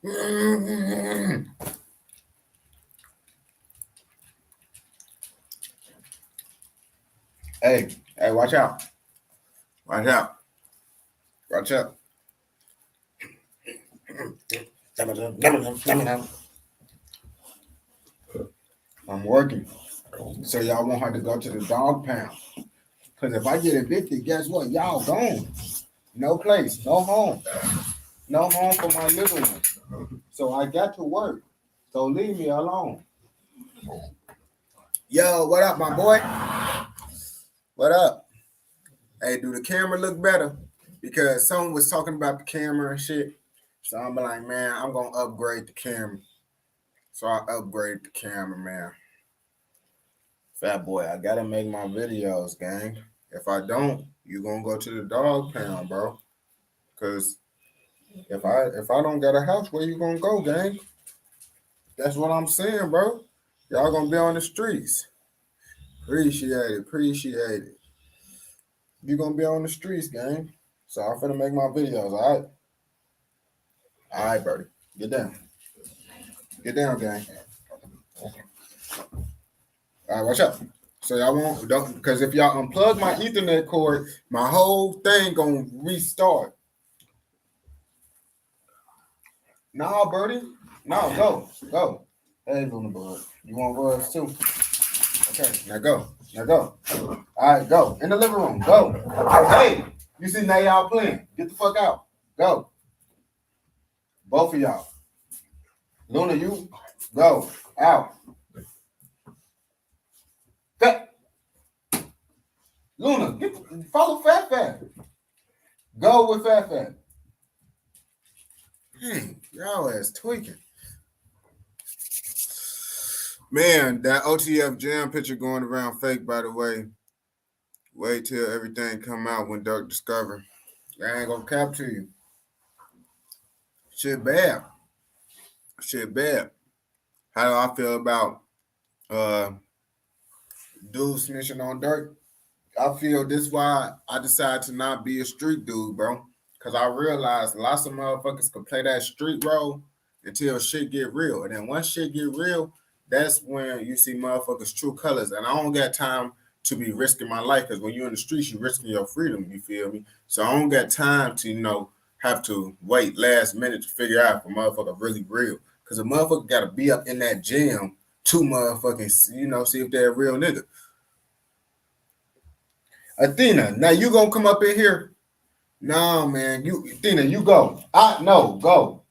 Hey, watch out. Watch out. Watch out. I'm working. So y'all won't have to go to the dog pound. Because if I get evicted, guess what? Y'all gone. No place, no home. No home for my little ones. So I got to work. So leave me alone. Yo, what up, my boy? What up? Hey, do the camera look better? Because someone was talking about the camera and shit. So I'm like, man, I'm gonna upgrade the camera. So I upgrade the camera, man. Fat boy, I gotta make my videos, gang. If I don't, you gonna go to the dog pound, bro. Cause if I don't get a house, where you gonna go, gang? That's what I'm saying, bro. Y'all gonna be on the streets. Appreciate it. You gonna be on the streets, gang. So I'm finna make my videos, all right, buddy. Get down. Get down, gang. All right, watch out. So y'all won't don't because if y'all unplug my Ethernet cord, my whole thing gonna restart. Nah, Birdie. No, go. Hey, Luna Bud. You want words too? Okay, now go. All right, go. In the living room. Go. Hey, you see now y'all playing. Get the fuck out. Go. Both of y'all. Luna, you go. Out. Cut. Luna, follow Fat. Go with Fat. Dang, y'all ass tweaking. Man, that OTF Jam picture going around fake, by the way. Wait till everything come out when Dirk discover. I ain't gonna cap to you. Shit bad. How do I feel about dude snitching on Dirk? I feel this why I decided to not be a street dude, bro. Cause I realized lots of motherfuckers can play that street role until shit get real. And then once shit get real, that's when you see motherfuckers' true colors. And I don't got time to be risking my life. Cause when you're in the streets, you're risking your freedom. You feel me? So I don't got time to, have to wait last minute to figure out if a motherfucker really real. Cause a motherfucker gotta be up in that gym to motherfucking, see if they're a real nigga. Athena, now you gonna come up in here? No, man. Athena, you go. No, go.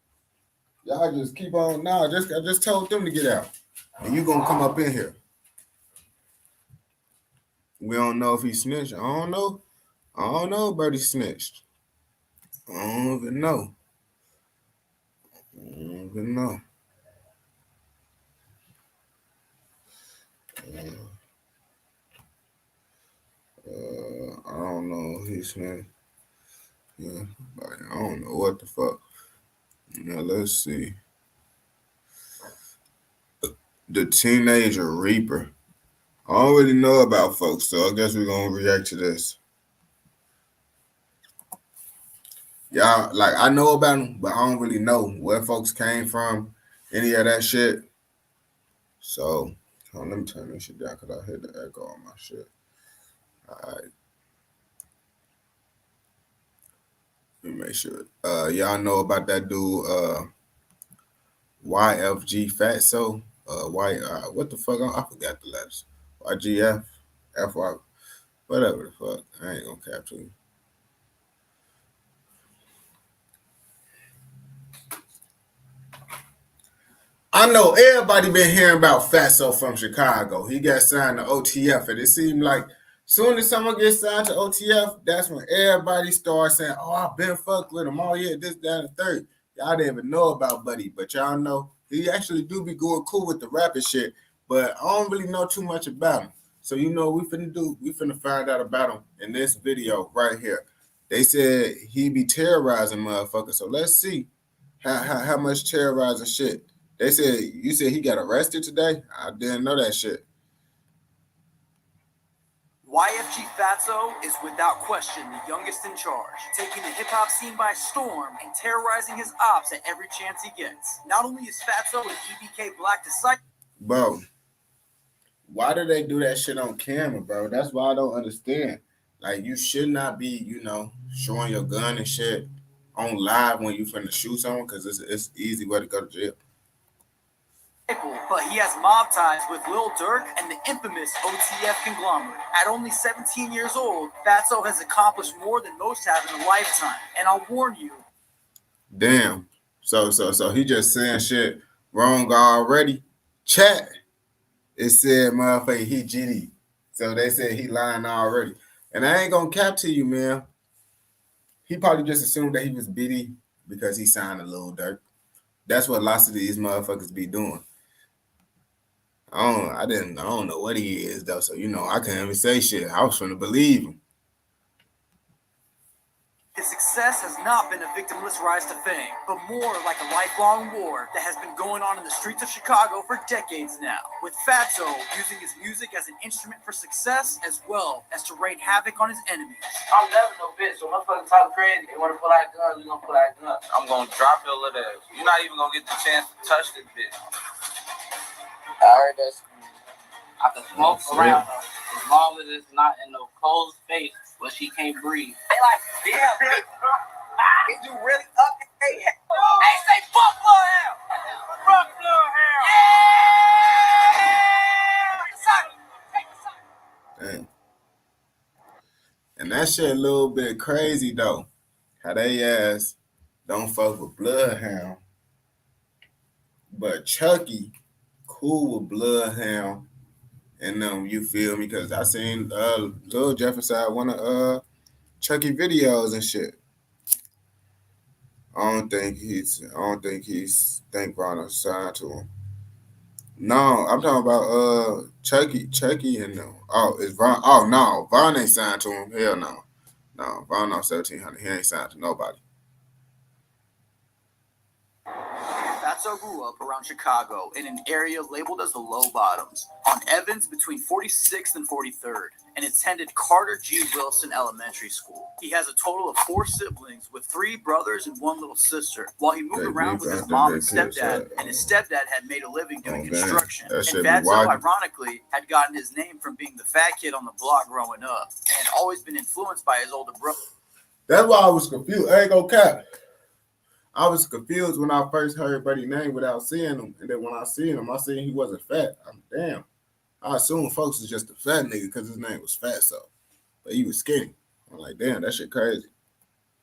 Y'all just keep on. No, I just told them to get out. And you gonna come up in here. We don't know if he snitched. I don't know about he snitched. I don't even know. I don't know if he snitched. Yeah, I don't know what the fuck. Now let's see. The Teenager Reaper. I don't really know about folks, so I guess we're gonna react to this. Y'all, like, I know about them, but I don't really know where folks came from, any of that shit. So, let me turn this shit down because I heard the echo on my shit. All right. Let me make sure. Y'all know about that dude, YFG Fatso. What the fuck? I forgot the letters. YGF, FY, whatever the fuck. I ain't gonna capture you. I know everybody been hearing about Fatso from Chicago. He got signed to OTF, and it seemed like soon as someone gets signed to OTF, that's when everybody starts saying, "Oh, I've been fucked with him. Oh yeah, this, that, and the third." Y'all didn't even know about Buddy, but y'all know he actually do be going cool with the rapping shit. But I don't really know too much about him. So we finna do? We finna find out about him in this video right here. They said he be terrorizing motherfuckers. So let's see how much terrorizing shit. You said he got arrested today? I didn't know that shit. YFG Fatso is without question the youngest in charge, taking the hip-hop scene by storm and terrorizing his ops at every chance he gets. Not only is Fatso an EBK Black disciple... Bro, why do they do that shit on camera, bro? That's why I don't understand. Like, you should not be, showing your gun and shit on live when you finna shoot someone, because it's easy way to go to jail. But he has mob ties with Lil Durk and the infamous OTF conglomerate. At only 17 years old, Fatso has accomplished more than most have in a lifetime. And I'll warn you. Damn. So he just saying shit wrong already. Chat. It said motherfucker he GD. So they said he lying already. And I ain't gonna cap to you, man. He probably just assumed that he was BD because he signed a Lil Durk. That's what lots of these motherfuckers be doing. I don't know what he is though. So I can't even say shit. I was trying to believe him. His success has not been a victimless rise to fame, but more like a lifelong war that has been going on in the streets of Chicago for decades now, with Fatso using his music as an instrument for success as well as to wreak havoc on his enemies. I'm never no bitch, so motherfuckers talk crazy. They want to pull out guns, we gonna pull out guns. I'm gonna drop your little ass. You're not even gonna get the chance to touch this bitch. I heard that. I can smoke around her as long as it's not in no cold space where she can't breathe. They like, damn, is you really up in their head? Hey, say fuck Lil Hell! Fuck Lil Hell! Yeah! Dang. And that shit a little bit crazy though. How they ass don't fuck with Bloodhound. But Chucky cool with Bloodhound. And you feel me? Because I seen Lil Jefferson one of Chucky videos and shit. I don't think he's Ronald signed to him. No, I'm talking about Chucky and them. Oh, it's Von. Oh no, Von ain't signed to him. Hell no. No, Von on 1700. He ain't signed to nobody. Fatso grew up around Chicago in an area labeled as the Low Bottoms, on Evans between 46th and 43rd, and attended Carter G. Wilson Elementary School. He has a total of 4 siblings with 3 brothers and 1 little sister, while he moved around with his mom and stepdad, and his stepdad had made a living doing construction. And Fatso, ironically, had gotten his name from being the fat kid on the block growing up, and had always been influenced by his older brother. That's why I was confused. I ain't gonna cap. I was confused when I first heard Buddy's name without seeing him. And then when I seen him, I seen he wasn't fat. I'm damn. I assumed folks was just a fat nigga because his name was Fatso. But he was skinny. I'm like, damn, that shit crazy.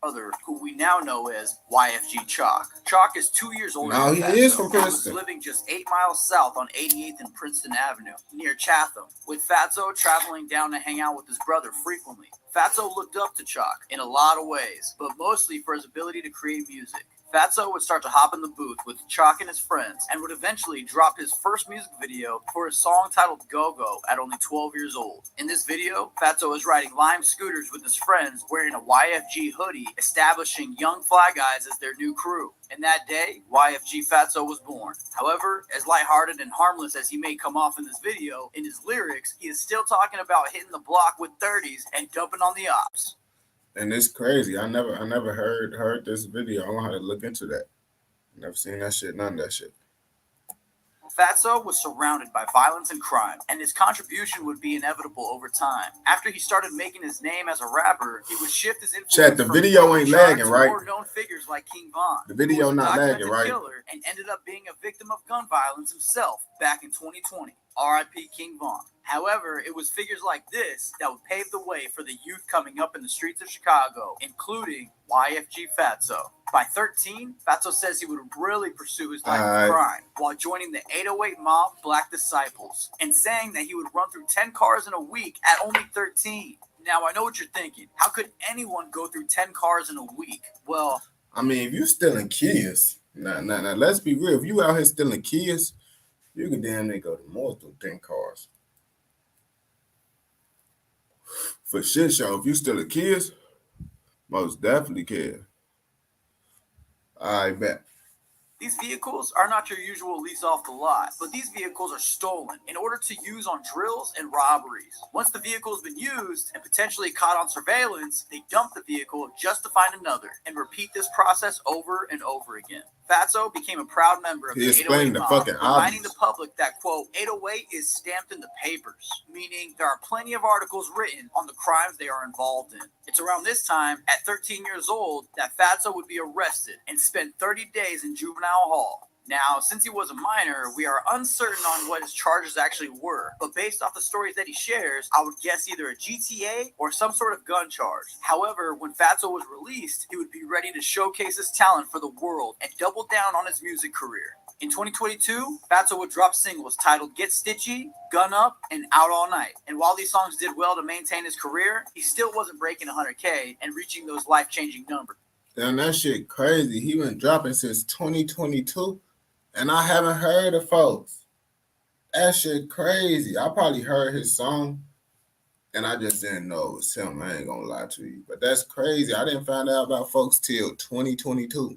Brother, who we now know as YFG Chalk. Chalk is 2 years older than Fatso. He is from Princeton. He was living just 8 miles south on 88th and Princeton Avenue, near Chatham, with Fatso traveling down to hang out with his brother frequently. Fatso looked up to Chalk in a lot of ways, but mostly for his ability to create music. Fatso would start to hop in the booth with Chalk and his friends and would eventually drop his first music video for a song titled Go-Go at only 12 years old. In this video, Fatso is riding Lime scooters with his friends wearing a YFG hoodie, establishing Young Fly Guys as their new crew. And that day, YFG Fatso was born. However, as lighthearted and harmless as he may come off in this video, in his lyrics, he is still talking about hitting the block with 30s and dumping on the ops. And it's crazy. I never heard this video. I'm gonna have to look into that. Never seen that shit, none of that shit. Fatso was surrounded by violence and crime, and his contribution would be inevitable over time. After he started making his name as a rapper, he would shift his influence. Chat, the video ain't lagging, right? More known figures like King Von. The video not lagging, right? Killer and ended up being a victim of gun violence himself back in 2020. R.I.P. King Von. However, it was figures like this that would pave the way for the youth coming up in the streets of Chicago, including YFG Fatso. By 13, Fatso says he would really pursue his life of crime while joining the 808 mob Black Disciples, and saying that he would run through 10 cars in a week at only 13. Now, I know what you're thinking. How could anyone go through 10 cars in a week? Well, I mean, if you stealing kids, now, let's be real. If you out here stealing kids, you can damn near go to more than 10 cars. For shit show, if you stealing kids, most definitely can. I bet. These vehicles are not your usual lease off the lot, but these vehicles are stolen in order to use on drills and robberies. Once the vehicle has been used and potentially caught on surveillance, they dump the vehicle just to find another and repeat this process over and over again. Fatso became a proud member of the 808 mob, reminding the public that, quote, 808 is stamped in the papers, meaning there are plenty of articles written on the crimes they are involved in. It's around this time, at 13 years old, that Fatso would be arrested and spend 30 days in juvenile hall. Now, since he was a minor, we are uncertain on what his charges actually were, but based off the stories that he shares, I would guess either a GTA or some sort of gun charge. However, when Fatso was released, he would be ready to showcase his talent for the world and double down on his music career. In 2022, Fatso would drop singles titled Get Stitchy, Gun Up, and Out All Night. And while these songs did well to maintain his career, he still wasn't breaking 100K and reaching those life-changing numbers. Damn, that shit crazy. He been dropping since 2022, and I haven't heard of folks. That shit crazy. I probably heard his song, and I just didn't know it was him. I ain't gonna lie to you. But that's crazy. I didn't find out about folks till 2022.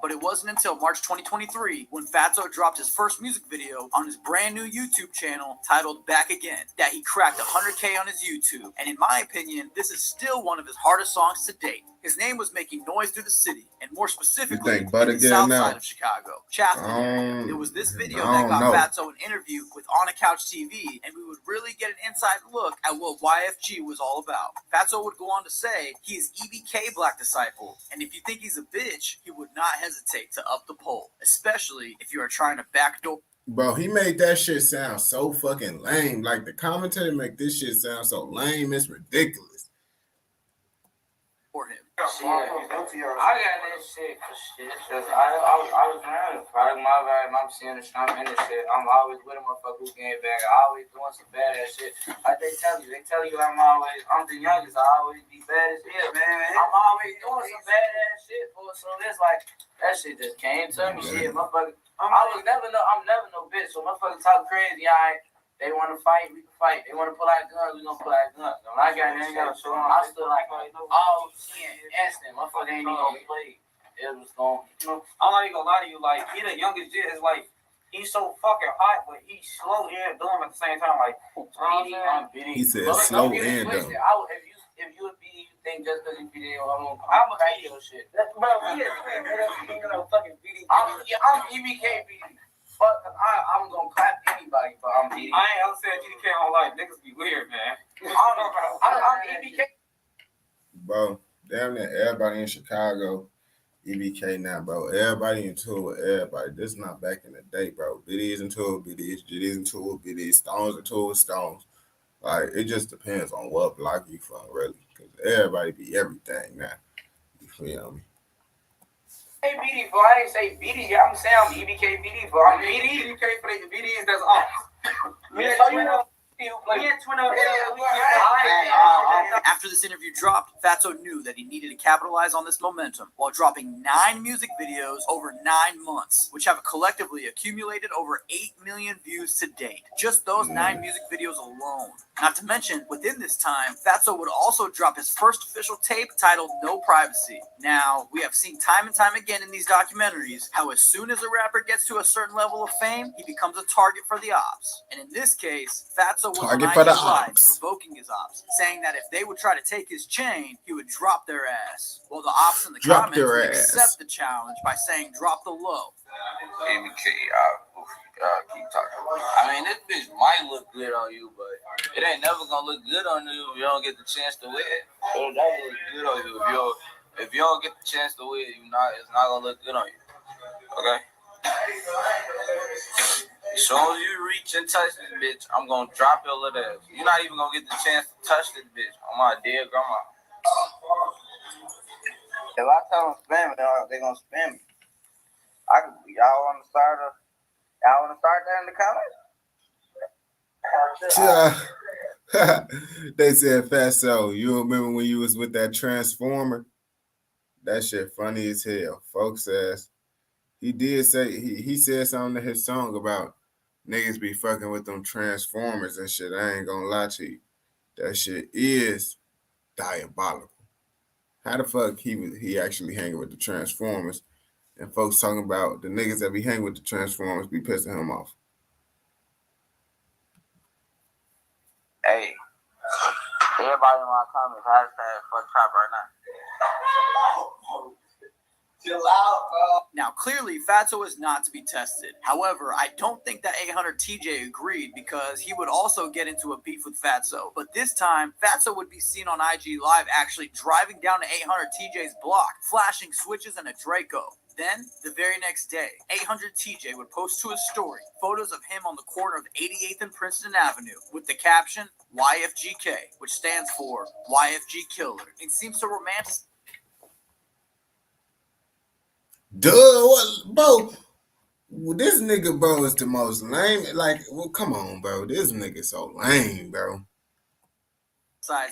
But it wasn't until March 2023 when Fatso dropped his first music video on his brand new YouTube channel titled Back Again that he cracked 100K on his YouTube. And in my opinion, this is still one of his hardest songs to date. His name was making noise through the city, and more specifically in the south side of Chicago, Chatham area. It was this video that got Fatso an interview with On a Couch TV, and we would really get an inside look at what YFG was all about. Fatso would go on to say he is EBK Black Disciple, and if you think he's a bitch, he would not hesitate to up the poll, especially if you are trying to backdoor. Bro, he made that shit sound so fucking lame. Like, the commentator make this shit sound so lame, it's ridiculous. For him. I got that shit for shit. Just I was around. Probably my vibe. I'm seeing the strong in this shit. I'm always with a motherfucker who getting back. I always doing some badass shit. Like they tell you I'm the youngest. I always be bad as hell, man. I'm always doing some badass shit for so it's like that shit just came to me. Shit, motherfucker. I'm never no bitch. So motherfucker talk crazy. Alright. They want to fight, we can fight. They want to pull out guns, we gonna pull out guns. When I got ain't got to show them. I still like, oh, shit, instant. Motherfucker ain't even gonna play. It was going, I'm not even gonna lie to you, like, he the youngest Jit is like, he's so fucking hot, but he's slow and dumb at the same time. Like, he said slow and dumb. If you would be, you think just because you be there, I'm a video shit. Bro, he is fucking BD. I'm EBK BD. But I'm gonna clap anybody, but I'm BD. I ain't ever said GDK on life. Niggas be weird, man. I'm EBK. Bro, damn near everybody in Chicago, EBK now, bro. Everybody into it with everybody. This is not back in the day, bro. BD's into it, BD's, GD's into it, BD's, Stones into it with Stones. Like, it just depends on what block you from, really. Because everybody be everything now. You feel me? BD for I ain't say BD. I'm saying I'm EBK BD for I'm BD. EBK for the BDs that's off. After this interview dropped, Fatso knew that he needed to capitalize on this momentum while dropping 9 music videos over 9 months, which have collectively accumulated over 8 million views to date. Just those 9 music videos alone. Not to mention, within this time, Fatso would also drop his first official tape titled No Privacy. Now, we have seen time and time again in these documentaries how as soon as a rapper gets to a certain level of fame, he becomes a target for the ops. And in this case, Fatso was target for the ops, provoking his ops, saying that if they would try to take his chain, he would drop their ass. Well, the ops in the comments would accept the challenge by saying drop the low. ABK, keep talking. I mean, this bitch might look good on you, but it ain't never gonna look good on you if you don't get the chance to wear it. It don't look good on you if you don't get the chance to wear it. It's not gonna look good on you. Okay. As soon as you reach and touch this bitch, I'm gonna drop your little ass. You're not even gonna get the chance to touch this bitch on my dead grandma. If I tell them spam it, they gonna spam me. Y'all want to start that in the comments? They said, Fatso, you remember when you was with that Transformer? That shit funny as hell. Folks says he did say he said something to his song about niggas be fucking with them Transformers and shit. I ain't gonna lie to you. That shit is diabolical. How the fuck he actually hanging with the Transformers, and folks talking about the niggas that be hanging with the Transformers be pissing him off. Hey, everybody in my comments, hashtag fuck Trap right now. Chill out, bro. Now, clearly, Fatso is not to be tested. However, I don't think that 800 TJ agreed because he would also get into a beef with Fatso. But this time, Fatso would be seen on IG Live actually driving down to 800 TJ's block, flashing switches and a Draco. Then, the very next day, 800 TJ would post to his story photos of him on the corner of 88th and Princeton Avenue with the caption, YFGK, which stands for YFG Killer. It seems to romanticize. Duh, what, bro? This nigga, bro, is the most lame. Like, well, come on, bro. This nigga so lame, bro.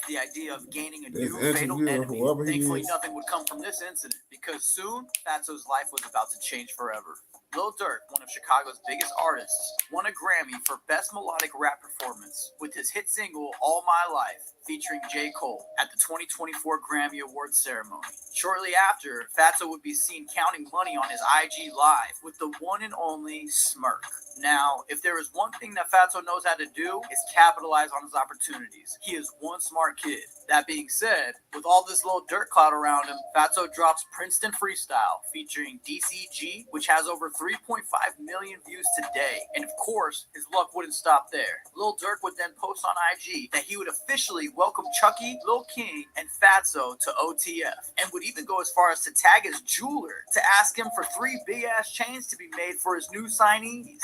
The idea of gaining a This new fatal interviewer, enemy. whoever he Thankfully, is. nothing would come from this incident because soon Fatso's life was about to change forever. Lil Durk, one of Chicago's biggest artists, won a Grammy for Best Melodic Rap Performance with his hit single All My Life featuring J. Cole at the 2024 Grammy Awards ceremony. Shortly after, Fatso would be seen counting money on his IG Live with the one and only smirk. Now, if there is one thing that Fatso knows how to do, is capitalize on his opportunities. He is one smart kid. That being said, with all this little dirt cloud around him, Fatso drops Princeton Freestyle featuring DCG, which has over 3.5 million views today. And of course, his luck wouldn't stop there. Lil Durk would then post on IG that he would officially welcome Chucky, Lil King, and Fatso to OTF, and would even go as far as to tag his jeweler to ask him for 3 big-ass chains to be made for his new signees.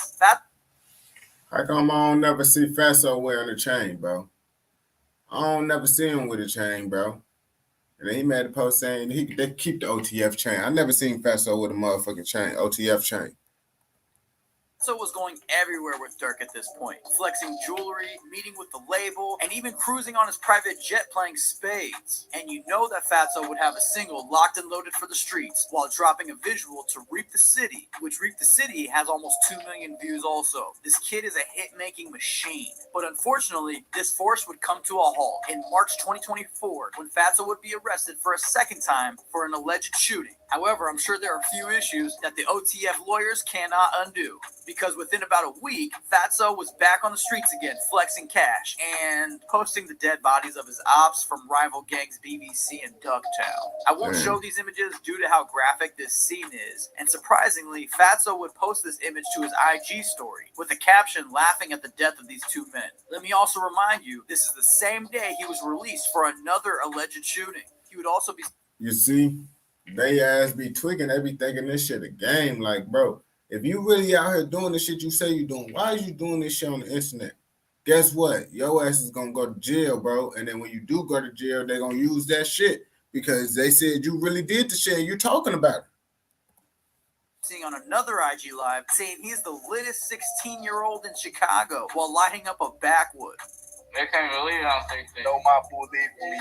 How come I don't never see Fatso wearing a chain, bro? I don't never see him with a chain, bro. And then he made a post saying they keep the OTF chain. I never seen Fatso with a motherfucking chain, OTF chain. Fatso was going everywhere with Durk at this point, flexing jewelry, meeting with the label, and even cruising on his private jet playing spades. And you know that Fatso would have a single locked and loaded for the streets while dropping a visual to Reap the City, which Reap the City has almost 2 million views also. This kid is a hit-making machine. But unfortunately, this force would come to a halt in March 2024 when Fatso would be arrested for a second time for an alleged shooting. However, I'm sure there are a few issues that the OTF lawyers cannot undo, because within about a week, Fatso was back on the streets again, flexing cash and posting the dead bodies of his ops from rival gangs BBC and Ducktown. I won't show these images due to how graphic this scene is, and surprisingly, Fatso would post this image to his IG story with a caption laughing at the death of these two men. Let me also remind you, this is the same day he was released for another alleged shooting. He would also be... You see, they ass be tweaking. They be thinking this shit a game. Like, bro, if you really out here doing the shit you say you doing, why is you doing this shit on the internet? Guess what? Your ass is gonna go to jail, bro. And then when you do go to jail, they're gonna use that shit because they said you really did the shit and you talking about it. Seeing on another IG Live saying he's the littest 16-year-old in Chicago while lighting up a backwood. They can't believe I'm 16. No, my believe me.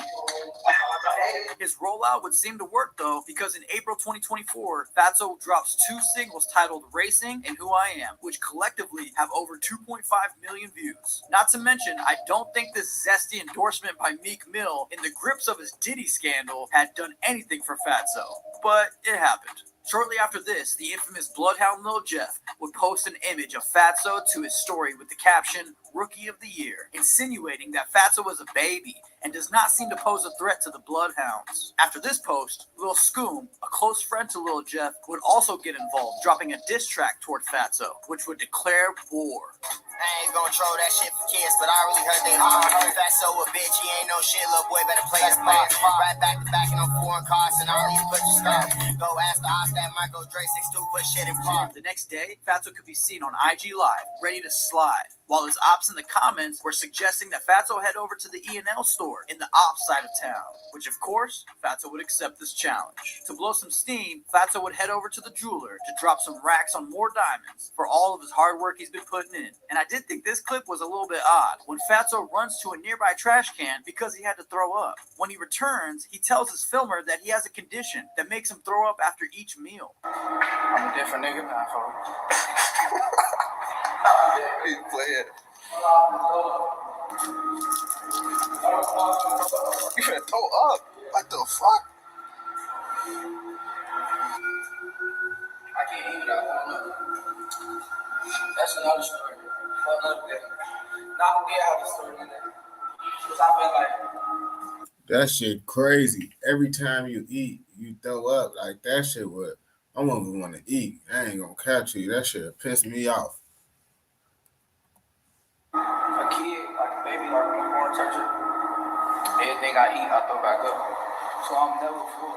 His rollout would seem to work though, because in April 2024, Fatso drops 2 singles titled Racing and Who I Am, which collectively have over 2.5 million views. Not to mention, I don't think this zesty endorsement by Meek Mill in the grips of his Diddy scandal had done anything for Fatso, but it happened. Shortly after this, the infamous Bloodhound Lil Jeff would post an image of Fatso to his story with the caption, Rookie of the Year, insinuating that Fatso was a baby and does not seem to pose a threat to the Bloodhounds. After this post, Lil Scoom, a close friend to Lil Jeff, would also get involved, dropping a diss track toward Fatso, which would declare war. I ain't gonna troll that shit for kids, but I really heard they all heard Fatso a bitch. He ain't no shit, little boy, better play his part. Right back to back in them foreign cars and all these butchers start. Go ask the ops that Michael Dre 6'2" put shit in park. The next day, Fatso could be seen on IG Live, ready to slide, while his ops in the comments were suggesting that Fatso head over to the E&L store in the ops side of town, which of course, Fatso would accept this challenge. To blow some steam, Fatso would head over to the jeweler to drop some racks on more diamonds for all of his hard work he's been putting in. And I did think this clip was a little bit odd when Fatso runs to a nearby trash can because he had to throw up. When he returns, he tells his filmer that he has a condition that makes him throw up after each meal. I'm a different nigga now, folks. He playing. You finna throw up. What the fuck? I can't eat it. I don't know. That's another story. For another day. Not gonna get out of the story in there. Because I feel like That shit crazy. Every time you eat, you throw up. Like that shit would. I won't even want to eat. I ain't gonna catch you. That shit piss me off. a kid, like a baby, like when I'm born touch it, anything I eat, I throw back up. So I'm never full.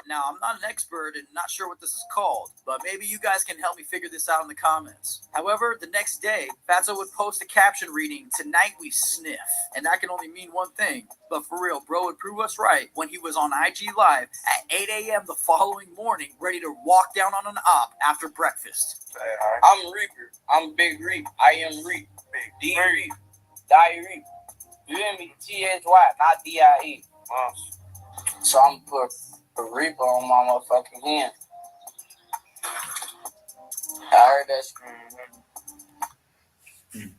Now, I'm not an expert and not sure what this is called, but maybe you guys can help me figure this out in the comments. However, the next day, Fatso would post a caption reading, "Tonight we sniff." And that can only mean one thing. But for real, bro would prove us right when he was on IG Live at 8 a.m. the following morning, ready to walk down on an op after breakfast. I'm Reaper. I'm Big Reap. I am Reap. D Reap. Die Reap. You hear me? THY, not DIE. So I'm put a Reaper on my motherfucking hand. I heard that scream.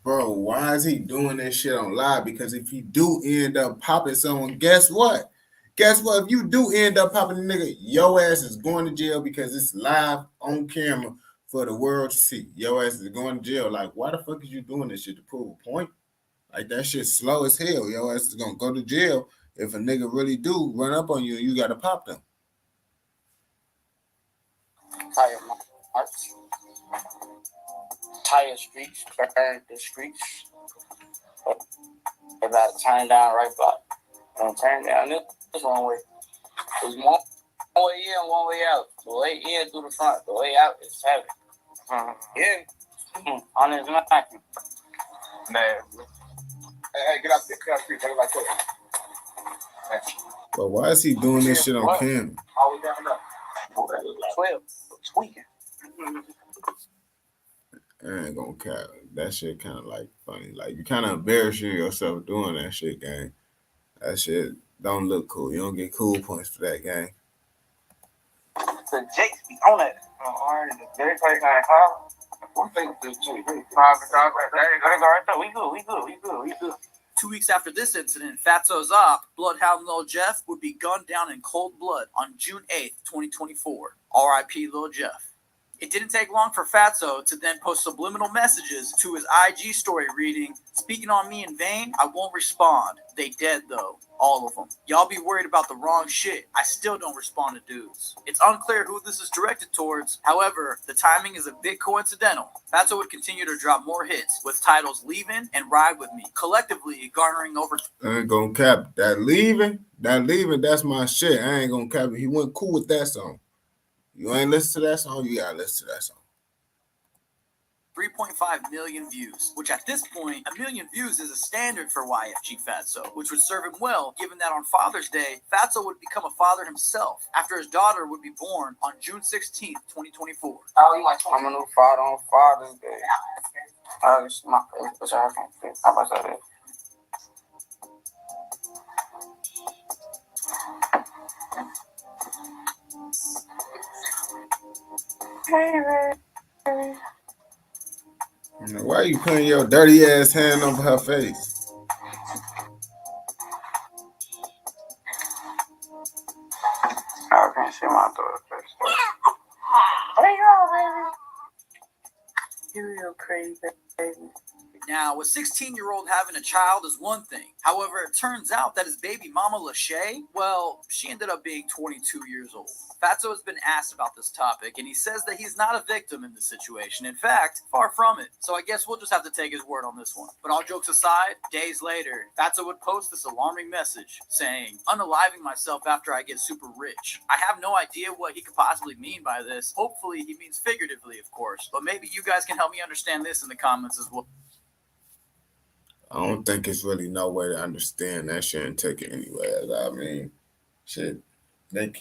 Bro, why is he doing this shit on live? Because if he do end up popping someone, guess what? Guess what? If you do end up popping a nigga, your ass is going to jail because it's live on camera for the world to see. Your ass is going to jail. Like, why the fuck is you doing this shit to prove a point? Like, that shit slow as hell. Your ass is going to go to jail if a nigga really do run up on you and you got to pop them. Tire marks. Tire streets. Burn the streets. They about to turn down right block. Don't turn down this one way. There's one way in, one way out. The way in through the front. The way out is heavy. Yeah. On his mind. Man. Hey, get out there. Get out there. Take it like that. But why is he doing this shit on camera? All the way down there. 12. Tweaking. I ain't gonna cap. That shit kind of like funny. Like, you kind of embarrassing yourself doing that shit, gang. That shit don't look cool. You don't get cool points for that, gang. The Jakes be on it. Very tight guy. One thing to do. We good. 2 weeks after this incident, Fatso's op, Bloodhound Lil Jeff, would be gunned down in cold blood on June 8th, 2024. R.I.P. Lil Jeff. It didn't take long for Fatso to then post subliminal messages to his IG story reading, "Speaking on me in vain, I won't respond. They dead though. All of them. Y'all be worried about the wrong shit. I still don't respond to dudes." It's unclear who this is directed towards. However, the timing is a bit coincidental. Fatso would continue to drop more hits with titles Leavin' and Ride With Me, collectively garnering over... I ain't gonna cap. That leaving, that's my shit. I ain't gonna cap it. He went cool with that song. You ain't listen to that song, you gotta listen to that song. 3.5 million views, which at this point, 1 million views is a standard for YFG Fatso, which would serve him well, given that on Father's Day, Fatso would become a father himself, after his daughter would be born on June 16th, 2024. I'm a new father on Father's Day. It's my favorite. I can't fit. How about that? Why are you putting your dirty ass hand over her face? I can't see my daughter's face. You're real crazy, baby. Now, a 16-year-old having a child is one thing. However, it turns out that his baby mama, Lachey, well, she ended up being 22 years old. Fatso has been asked about this topic, and he says that he's not a victim in this situation. In fact, far from it. So I guess we'll just have to take his word on this one. But all jokes aside, days later, Fatso would post this alarming message saying, "Unaliving myself after I get super rich." I have no idea what he could possibly mean by this. Hopefully, he means figuratively, of course. But maybe you guys can help me understand this in the comments as well. I don't think it's really no way to understand that shit and take it anywhere. I mean, shit, that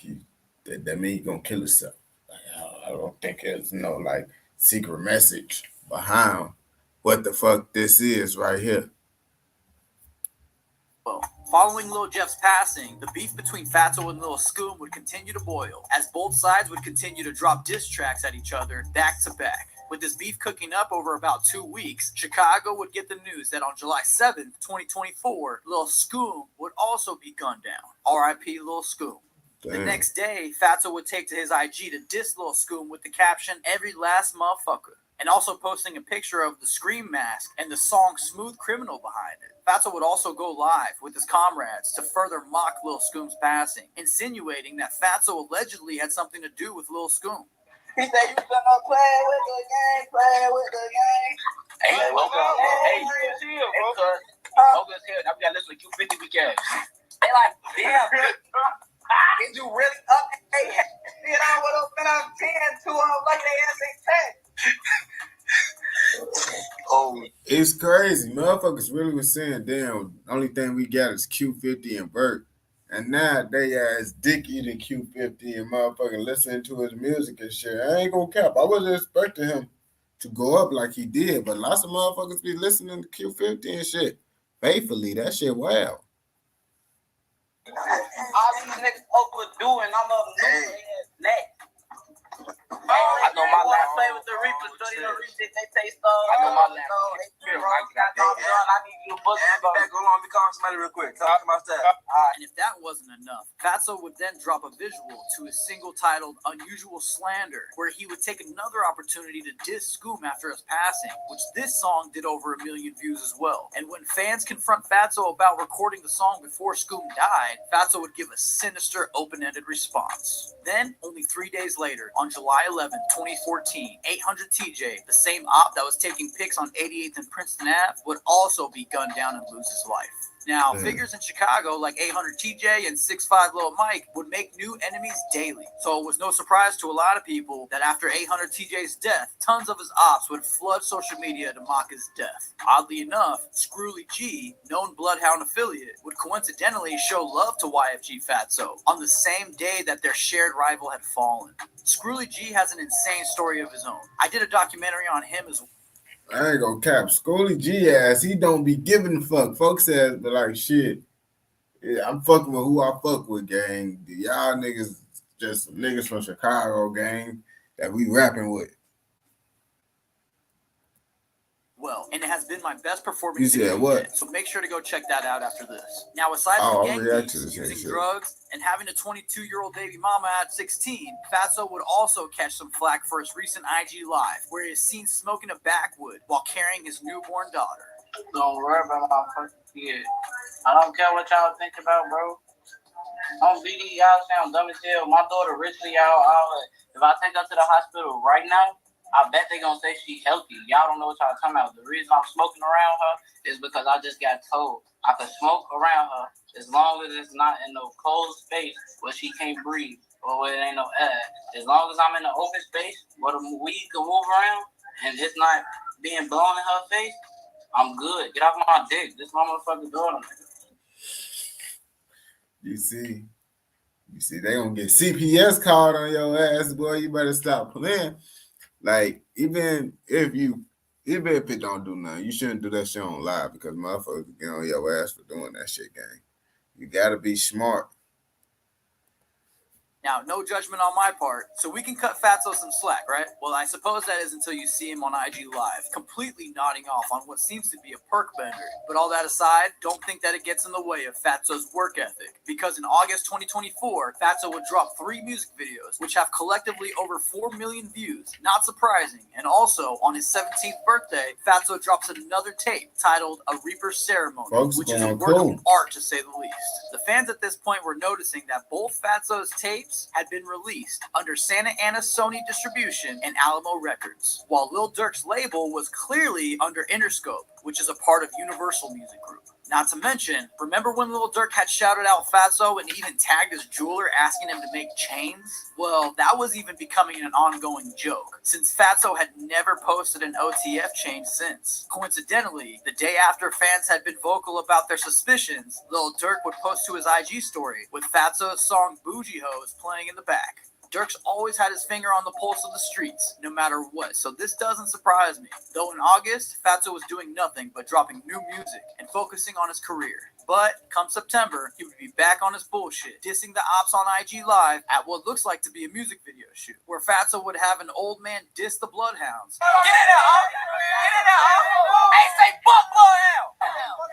mean you gonna kill yourself. Like, I don't think there's no like secret message behind what the fuck this is right here. Well, following Lil Jeff's passing, the beef between Fatso and Lil Scoom would continue to boil, as both sides would continue to drop diss tracks at each other back to back. With this beef cooking up over about 2 weeks, Chicago would get the news that on July 7th, 2024, Lil Scoom would also be gunned down. R.I.P. Lil Scoom. The Damn. next day, Fatso would take to his IG to diss Lil Scoom with the caption, "Every last motherfucker," and also posting a picture of the Scream mask and the song Smooth Criminal behind it. Fatso would also go live with his comrades to further mock Lil Scoom's passing, insinuating that Fatso allegedly had something to do with Lil Scoom. He said, "You gonna play with the game, play with the game." Hey, welcome. Hey, chill, bro. Focus here. Now we gotta listen to Q50 weekend. They like, damn. Did you really up? Hey, shit, I would have been on 10 to like they ass 10. Oh, It's crazy. Motherfuckers really was saying, damn, only thing we got is Q50 and Burt. And now they ass dick eating Q50 and motherfucking listening to his music and shit. I ain't gonna cap. I wasn't expecting him to go up like he did, but lots of motherfuckers be listening to Q50 and shit faithfully. That shit wild. all these niggas overdoing. I'm a neck. I know my last play with the Reapers, study the Reapers, they taste I know my last I need you to book back. Go on, be calling somebody real quick. Talk to my staff. And if that wasn't enough, Fatso would then drop a visual to his single titled Unusual Slander, where he would take another opportunity to diss Scoom after his passing, which this song did over 1 million views as well. And when fans confront Fatso about recording the song before Scoom died, Fatso would give a sinister, open-ended response. Then, only 3 days later, on July 11, 2014, 800 TJ, the same op that was taking pics on 88th and Princeton Ave, would also be gunned down and lose his life. Now, figures in Chicago like 800 TJ and 6'5" Lil Mike would make new enemies daily. So it was no surprise to a lot of people that after 800 TJ's death, tons of his ops would flood social media to mock his death. Oddly enough, Screwly G, known Bloodhound affiliate, would coincidentally show love to YFG Fatso on the same day that their shared rival had fallen. Screwly G has an insane story of his own. I did a documentary on him as well. I ain't gonna cap. Schooly G ass, he don't be giving a fuck. Folks says, but like shit, yeah, I'm fucking with who I fuck with, gang. Y'all niggas just niggas from Chicago, gang, that we rapping with. Well, and it has been my best performing You said video what? yet, so make sure to go check that out after this. Now, aside Oh, from I'll gang react to beefs, this using shit. drugs, and having a 22-year-old baby mama at 16, Fatso would also catch some flack for his recent IG Live, where he is seen smoking a backwood while carrying his newborn daughter. Don't worry about my fucking kid. I don't care what y'all think about, bro. On BD, y'all sound dumb as hell. My daughter richly out. If I take her to the hospital right now, I bet they gonna say she healthy. Y'all don't know what y'all talking about. The reason I'm smoking around her is because I just got told I could smoke around her as long as it's not in no cold space where she can't breathe or where there ain't no air. As long as I'm in the open space where the weed can move around and it's not being blown in her face, I'm good. Get off my dick. This motherfucking daughter. You see, they gonna get CPS called on your ass, boy. You better stop playing. Like, even if it don't do nothing, you shouldn't do that shit on live because motherfuckers get on your ass for doing that shit, gang. You gotta be smart. Now, no judgment on my part, so we can cut Fatso some slack, right? Well, I suppose that is until you see him on IG Live, completely nodding off on what seems to be a perk bender. But all that aside, don't think that it gets in the way of Fatso's work ethic, because in August 2024, Fatso would drop 3 music videos, which have collectively over 4 million views, not surprising. And also, on his 17th birthday, Fatso drops another tape titled A Reaper Ceremony, which is a work of art to say the least. The fans at this point were noticing that both Fatso's tapes had been released under Santa Ana Sony Distribution and Alamo Records, while Lil Durk's label was clearly under Interscope, which is a part of Universal Music Group. Not to mention, remember when Lil Durk had shouted out Fatso and even tagged his jeweler asking him to make chains? Well, that was even becoming an ongoing joke, since Fatso had never posted an OTF chain since. Coincidentally, the day after fans had been vocal about their suspicions, Lil Durk would post to his IG story with Fatso's song Bougie Hoes playing in the back. Durk's always had his finger on the pulse of the streets, no matter what, so this doesn't surprise me. Though in August, Fatso was doing nothing but dropping new music and focusing on his career. But come September, he would be back on his bullshit, dissing the ops on IG Live at what looks like to be a music video shoot, where Fatso would have an old man diss the Bloodhounds. Get in there, Hulk! Get in there, Hulk! Hey, say fuck Bloodhound!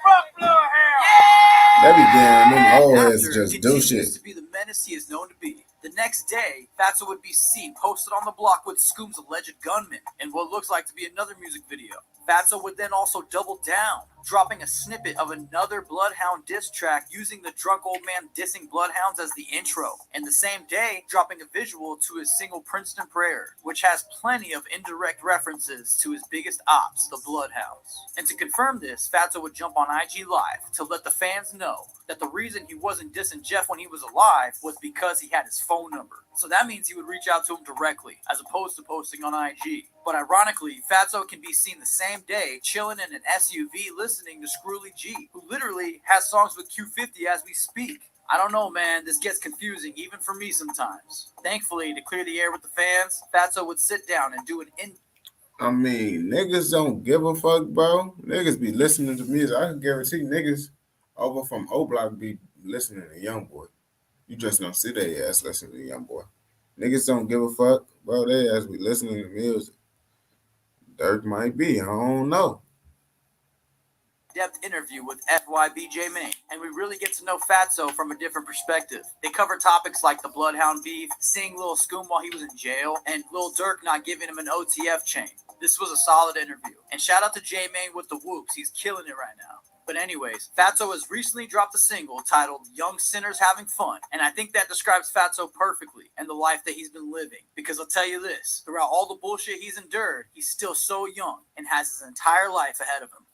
Fuck Bloodhound! Yeah! That be damn them old After heads just do continues shit. to be the menace menace he is known to be. The next day, Fatso would be seen posted on the block with Scoom's alleged gunman in what looks like to be another music video. Fatso would then also double down, dropping a snippet of another Bloodhound diss track using the drunk old man dissing Bloodhounds as the intro, and the same day dropping a visual to his single Princeton Prayer, which has plenty of indirect references to his biggest ops, the Bloodhounds. And to confirm this, Fatso would jump on IG Live to let the fans know that the reason he wasn't dissing Jeff when he was alive was because he had his phone number. So that means he would reach out to him directly, as opposed to posting on IG. But ironically, Fatso can be seen the same day chilling in an SUV listening to Screwly G, who literally has songs with Q50 as we speak. I don't know, man. This gets confusing, even for me sometimes. Thankfully, to clear the air with the fans, Fatso would sit down and do an I mean, niggas don't give a fuck, bro. Niggas be listening to music. I can guarantee niggas over from O Block be listening to YoungBoy. You just don't see their ass listening to YoungBoy. Niggas don't give a fuck, bro. They ass be listening to music. Dirk might be. I don't know. depth interview with FYBJ Maine, and we really get to know Fatso from a different perspective. They cover topics like the Bloodhound beef, seeing Lil Scoom while he was in jail, and Lil Durk not giving him an OTF chain. This was a solid interview. And shout out to J Maine with the whoops. He's killing it right now. But anyways, Fatso has recently dropped a single titled Young Sinners Having Fun, and I think that describes Fatso perfectly and the life that he's been living. Because I'll tell you this, throughout all the bullshit he's endured, he's still so young and has his entire life ahead of him.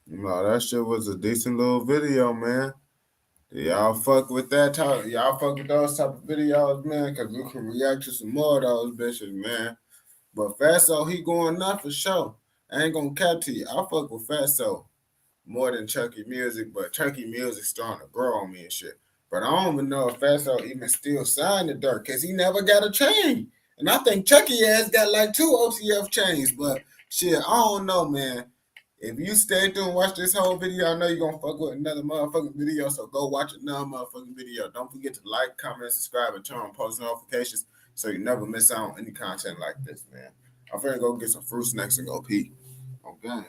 No, that shit was a decent little video, man. Y'all fuck with that type. Y'all fuck with those type of videos, man, because we can react to some more of those bitches, man. But Fatso, he going up for sure. I ain't gonna cap to you. I fuck with Fatso more than Chucky Music, but Chucky Music starting to grow on me and shit. But I don't even know if Fatso even still signed to Durk, because he never got a chain. And I think Chucky ass got like 2 OTF chains, but shit, I don't know, man. If you stay through and watch this whole video, I know you're going to fuck with another motherfucking video, so go watch another motherfucking video. Don't forget to like, comment, subscribe, and turn on post notifications so you never miss out on any content like this, man. I'm finna go get some fruit snacks and go pee. Okay.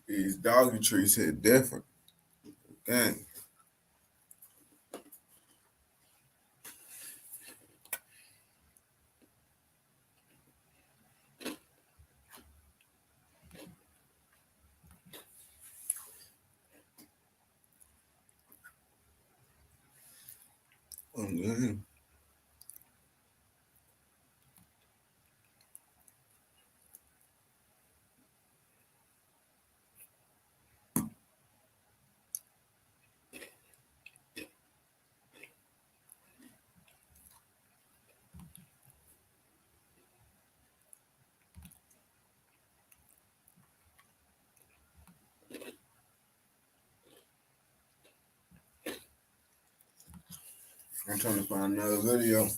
These doggy trees hit different. Dang. Okay. I'm trying to find another video.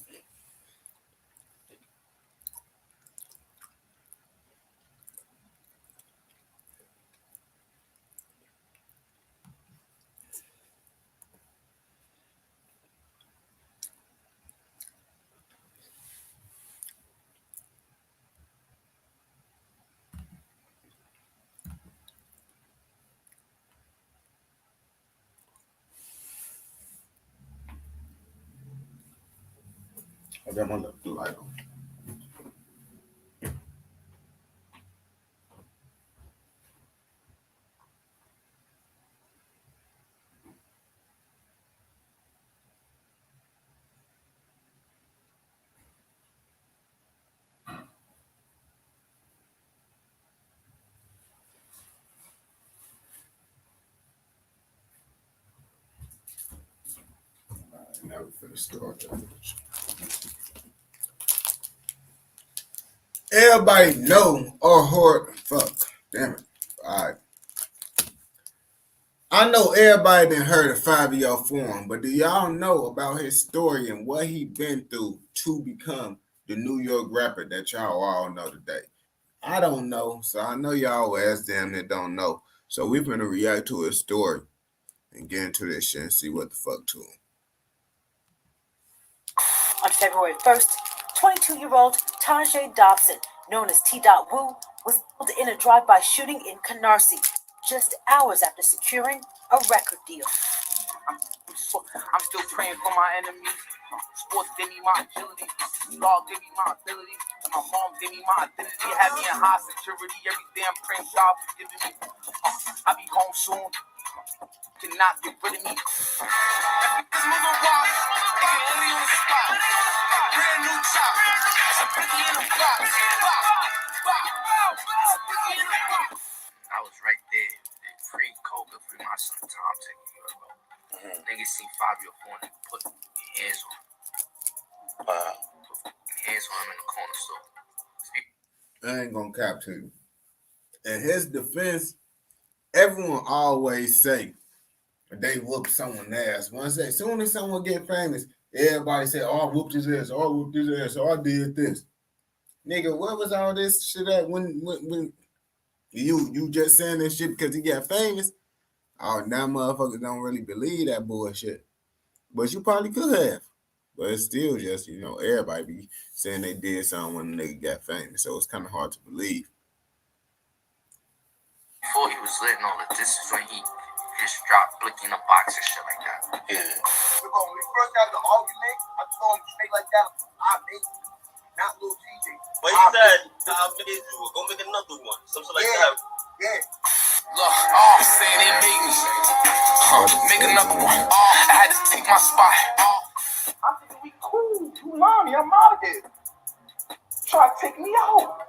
I got my light on. I never finished start that. Everybody know or heard. Fuck. Damn it. All right. I know everybody been heard of Fabio Foreign, but do y'all know about his story and what he been through to become the New York rapper that y'all all know today? I don't know, so I know y'all ask them that don't know. So we're gonna react to his story and get into this shit and see what the fuck to him. On February 1st, 22-year-old Tajay Dobson, known as T. Wu, was killed in a drive-by shooting in Canarsie, just hours after securing a record deal. I'm still praying for my enemies. Sports gave me my agility. Dog gave me my ability. And my mom gave me my identity. Had me in high security. Every day I'm praying God forgiving me. I'll be home soon. Cannot get rid of me. It's moving wild. Only on the spot. Brand new chop. It's a biggie in the box. I was right there. Pre-Coca for my son Tom taking me ago. Niggas seen Fabio Foreign and put hands on him. Put hands on him in the corner. So I ain't gonna cap to you. In his defense, everyone always say they whoop someone's ass. Once they, soon as someone get famous, everybody say, "Oh, I whooped his ass. Oh, I whooped his ass. Oh, I did this." Nigga, where was all this shit at when you just saying this shit because he got famous? Oh, now motherfuckers don't really believe that bullshit. But you probably could have. But it's still just, everybody be saying they did something when the nigga got famous. So it's kind of hard to believe. before he was lit and all that, this is when he just dropped Blicky in a box and shit like that. Yeah. When we first got the argument, I told him straight like that, I made you, not Lil TJ. But he said, I made you, go make another one. Something like that. Yeah. Look, saying they made me. Make another one. I had to take my spot. I think we cool. You mommy, I'm out of here. Try to take me out.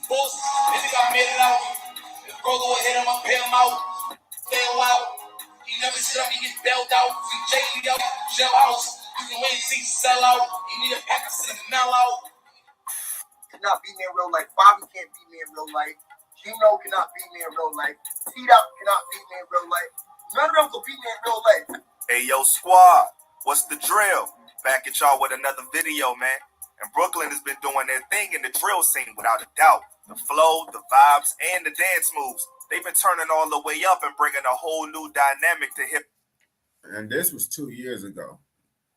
Boss, this nigga made it out. Go ahead, I'ma bail him out. Bail out. He never sit up, he gets bailed out. CJ out, jailhouse. You can wait and see sell out. You need a pack of mail out. Cannot beat me in real life. Bobby can't beat me in real life. Gino cannot beat me in real life. T-Dot cannot beat me in real life. None of them will beat me in real life. Hey, yo, squad, what's the drill? Back at y'all with another video, man. And Brooklyn has been doing their thing in the drill scene without a doubt. The flow, the vibes, and the dance moves. They've been turning all the way up and bringing a whole new dynamic to hip. And this was 2 years ago.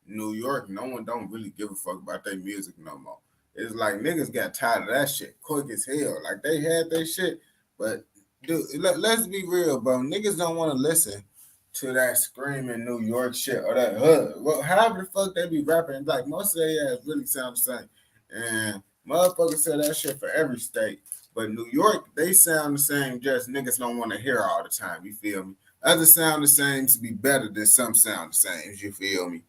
New York, no one don't really give a fuck about their music no more. It's like niggas got tired of that shit quick as hell. Like they had their shit, but dude, let's be real, bro. Niggas don't want to listen to that screaming New York shit or that well, however the fuck they be rapping. Like most of their ass really sound the same, and motherfuckers say that shit for every state. But New York, they sound the same. Just niggas don't want to hear all the time. You feel me? Others sound the same to be better than some sound the same. You feel me?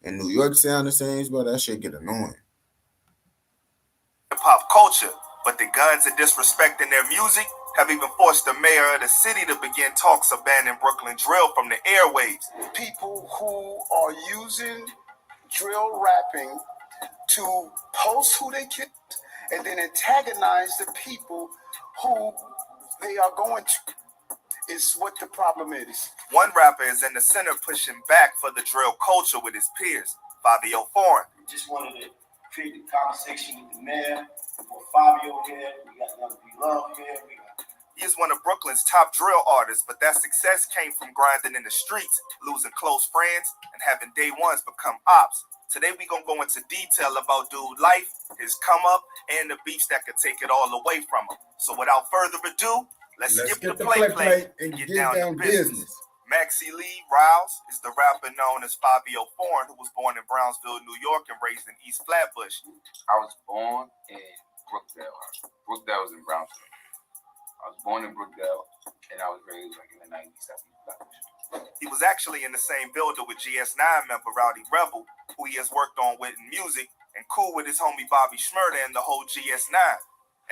And New York sound the same, but that shit get annoying. Hip-hop culture, but the guns and disrespect in their music have even forced the mayor of the city to begin talks of banning Brooklyn drill from the airwaves. People who are using drill rapping to post who they killed and then antagonize the people who they are going to. is what the problem is. One rapper is in the center pushing back for the drill culture with his peers, Fabio Foreign. Just wanted to create the conversation with the man. For Fabio here, we got Young B Love here. He is one of Brooklyn's top drill artists, but that success came from grinding in the streets, losing close friends, and having day ones become ops. Today we gonna go into detail about dude life, his come up, and the beats that could take it all away from him. So without further ado, let's skip the play and get down to business. Maxie Lee Riles is the rapper known as Fabio Foreign, who was born in Brownsville, New York, and raised in East Flatbush. I was born in Brookdale. Brookdale was in Brownsville. I was born in Brookdale, and I was raised like in the 90s. He was actually in the same building with GS9 member Rowdy Rebel, who he has worked on with in music, and cool with his homie Bobby Shmurda and the whole GS9.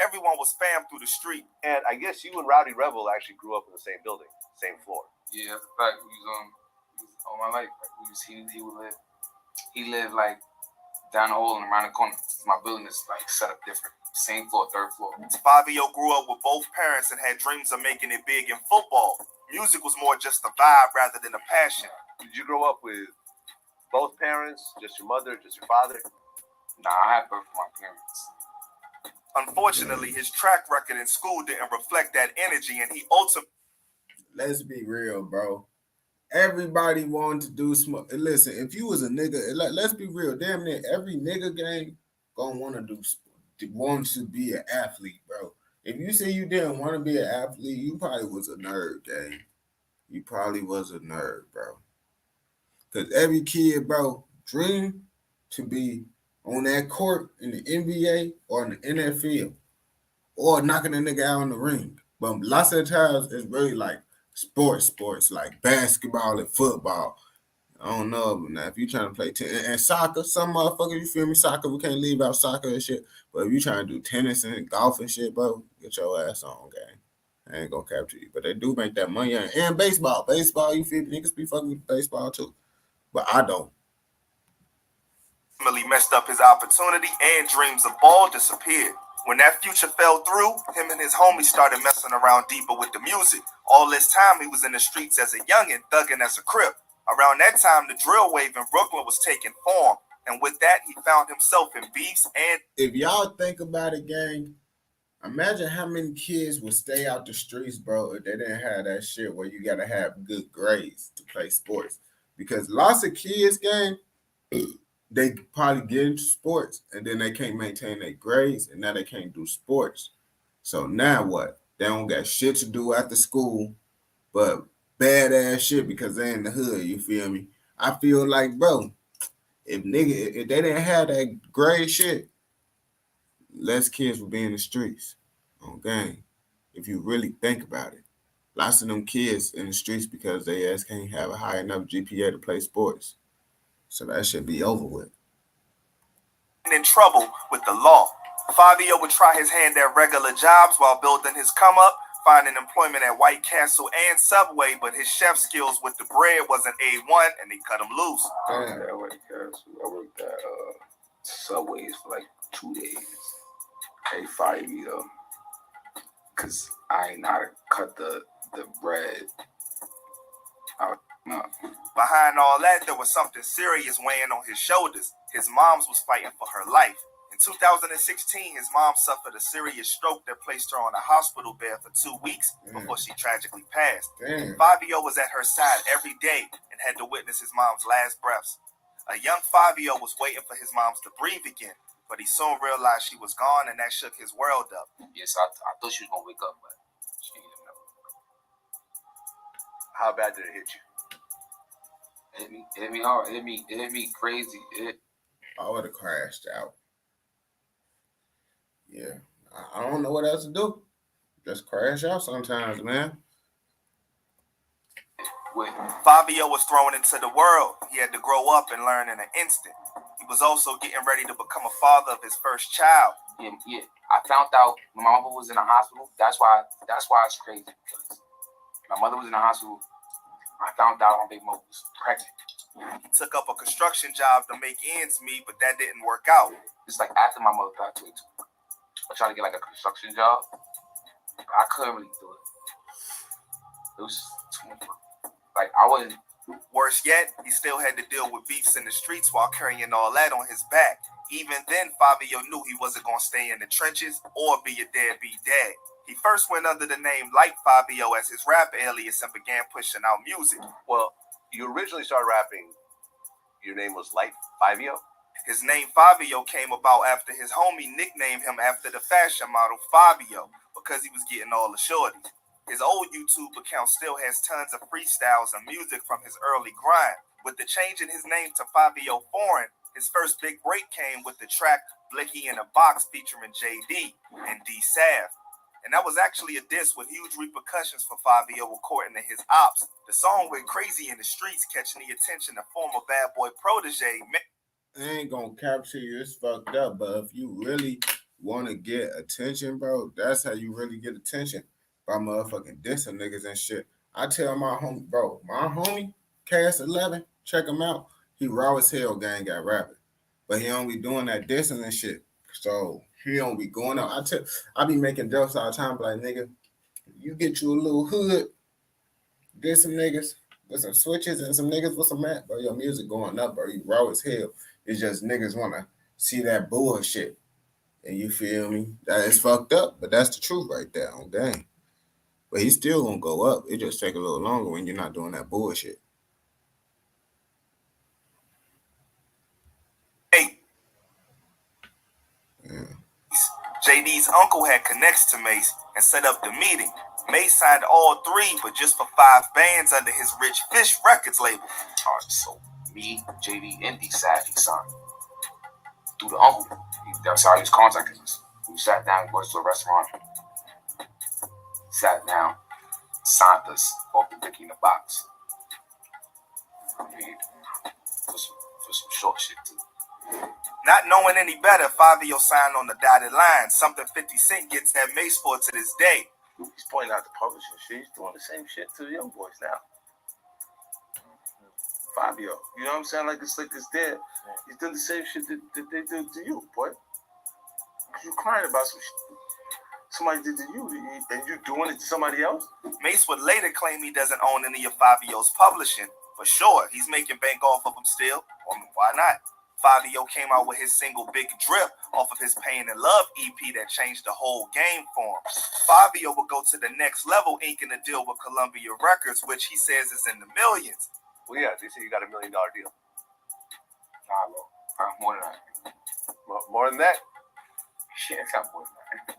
Everyone was fam through the street. And I guess you and Rowdy Rebel actually grew up in the same building, same floor. Yeah, that's a fact. We was all my life. Like, he lived like down the hall and around the corner. My building is like set up different. Same floor, third floor. Fabio grew up with both parents and had dreams of making it big in football. Music was more just a vibe rather than a passion. Did you grow up with both parents, just your mother, just your father? Nah, I had both my parents. Unfortunately, his track record in school didn't reflect that energy, and he ultimately... Let's be real, bro. Everybody wanted to do smart. Listen, if you was a nigga, let's be real. Damn near every nigga gang gonna want to be an athlete, bro. If you say you didn't want to be an athlete, you probably was a nerd, gang. You probably was a nerd, bro. Because every kid, bro, dream to be on that court in the NBA or in the NFL or knocking a nigga out in the ring. But lots of times it's really like sports like basketball and football. I don't know, but now if you trying to play tennis and soccer, some motherfuckers, you feel me? Soccer, we can't leave out soccer and shit. But if you trying to do tennis and golf and shit, bro, get your ass on, gang. I ain't gonna capture you. But they do make that money. And baseball. Baseball, you feel me? Niggas be fucking with baseball too. But I don't. Really messed up his opportunity and dreams of ball disappeared. When that future fell through, him and his homies started messing around deeper with the music. All this time he was in the streets as a youngin', thugging as a crip. Around that time, the drill wave in Brooklyn was taking form. And with that, he found himself in beefs and... If y'all think about it, gang, imagine how many kids would stay out the streets, bro, if they didn't have that shit where you got to have good grades to play sports. Because lots of kids, gang, they probably get into sports and then they can't maintain their grades and now they can't do sports. So now what? They don't got shit to do after school, but badass shit because they in the hood, you feel me? I feel like, bro, if they didn't have that grade shit, less kids would be in the streets on game. If you really think about it. Lots of them kids in the streets because they ass can't have a high enough GPA to play sports. So that should be over with. In trouble with the law. Fabio would try his hand at regular jobs while building his come up, finding employment at White Castle and Subway, but his chef skills with the bread wasn't A1 and they cut him loose. I worked at White Castle. I worked at Subways for like 2 days. They fired me though, cause I ain't know how to cut the bread. Behind all that, there was something serious weighing on his shoulders. His mom was fighting for her life. In 2016, his mom suffered a serious stroke that placed her on a hospital bed for 2 weeks before she tragically passed. Fabio was at her side every day and had to witness his mom's last breaths. A young Fabio was waiting for his mom to breathe again, but he soon realized she was gone and that shook his world up. Yes, I thought she was gonna wake up, but she ain't never. How bad did it hit you? It hit me hard. It hit me crazy. I would have crashed out. Yeah, I don't know what else to do. Just crash out sometimes, man. When Fabio was thrown into the world, he had to grow up and learn in an instant. He was also getting ready to become a father of his first child. Yeah. I found out my mama was in the hospital. That's why it's crazy. Because my mother was in the hospital. I found out my baby mother was pregnant. He took up a construction job to make ends meet, but that didn't work out. It's like after my mother passed away, I tried to get like a construction job. I couldn't really do it. It was too much work. Like, I wasn't. Worse yet, he still had to deal with beefs in the streets while carrying all that on his back. Even then, Fabio knew he wasn't going to stay in the trenches or be a deadbeat dad. He first went under the name Light Fabio as his rap alias and began pushing out music. Well, you originally started rapping, your name was Light Fabio? His name Fabio came about after his homie nicknamed him after the fashion model Fabio because he was getting all the shorties. His old YouTube account still has tons of freestyles and music from his early grind. With the change in his name to Fabio Foreign, his first big break came with the track Blicky in a Box featuring JD and D Sav. And that was actually a diss with huge repercussions for Fabio according to his ops. The song went crazy in the streets, catching the attention of former Bad Boy protege. I ain't gonna capture you, it's fucked up, but if you really want to get attention, bro, that's how you really get attention. By motherfucking dissing niggas and shit. I tell my homie, bro, my homie, KS11, check him out. He raw as hell gang got rapping. But he don't be doing that dissing and shit. So he don't be going up. I be making jokes all the time, like, nigga, you get you a little hood, get some niggas with some switches and some niggas with some mat, bro, your music going up, bro. You raw as hell. It's just niggas want to see that bullshit. And you feel me? That is fucked up, but that's the truth right there on gang. But he's still gonna go up. It just take a little longer when you're not doing that bullshit. Hey. Yeah. JD's uncle had connects to Mace and set up the meeting. Mace signed all three, but just for 5 bands under his Rich Fish Records label. So me, JD, and D Sav, he signed through the uncle. That's how he was contacting us. We sat down, we went to a restaurant. Sat down, signed us off the Blicky in the Box. I mean, for some short shit too. Not knowing any better, Fabio signed on the dotted line, something 50 Cent gets at Mace for to this day. He's pointing out the publishing shit. He's doing the same shit to the young boys now. Fabio, you know what I'm saying? Like it's there. He's doing the same shit that they did to you, boy. You crying about some shit somebody did to you, and you doing it to somebody else? Mace would later claim he doesn't own any of Fabio's publishing, but sure, he's making bank off of them still. Why not? Fabio came out with his single Big Drip off of his Pain and Love EP that changed the whole game for him. Fabio would go to the next level, inking a deal with Columbia Records, which he says is in the millions. Well, yeah, they say you got $1 million deal. Nah, bro. More than that. More than that? Shit, it's got more than that.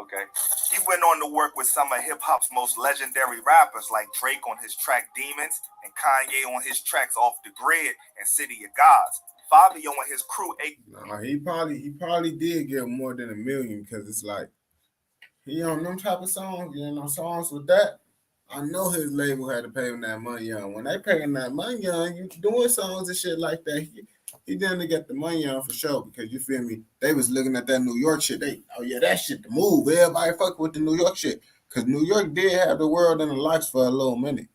Okay. He went on to work with some of hip-hop's most legendary rappers like Drake on his track Demons and Kanye on his tracks Off the Grid and City of Gods. Fabio and his crew he probably did get more than $1 million because it's like he on them type of songs, you know, songs with that. I know his label had to pay him that money on. When they pay him that money on, you doing songs and shit like that. He didn't get the money on for sure because you feel me. They was looking at that New York shit. That shit the move. Everybody fuck with the New York shit because New York did have the world in the lights for a little minute.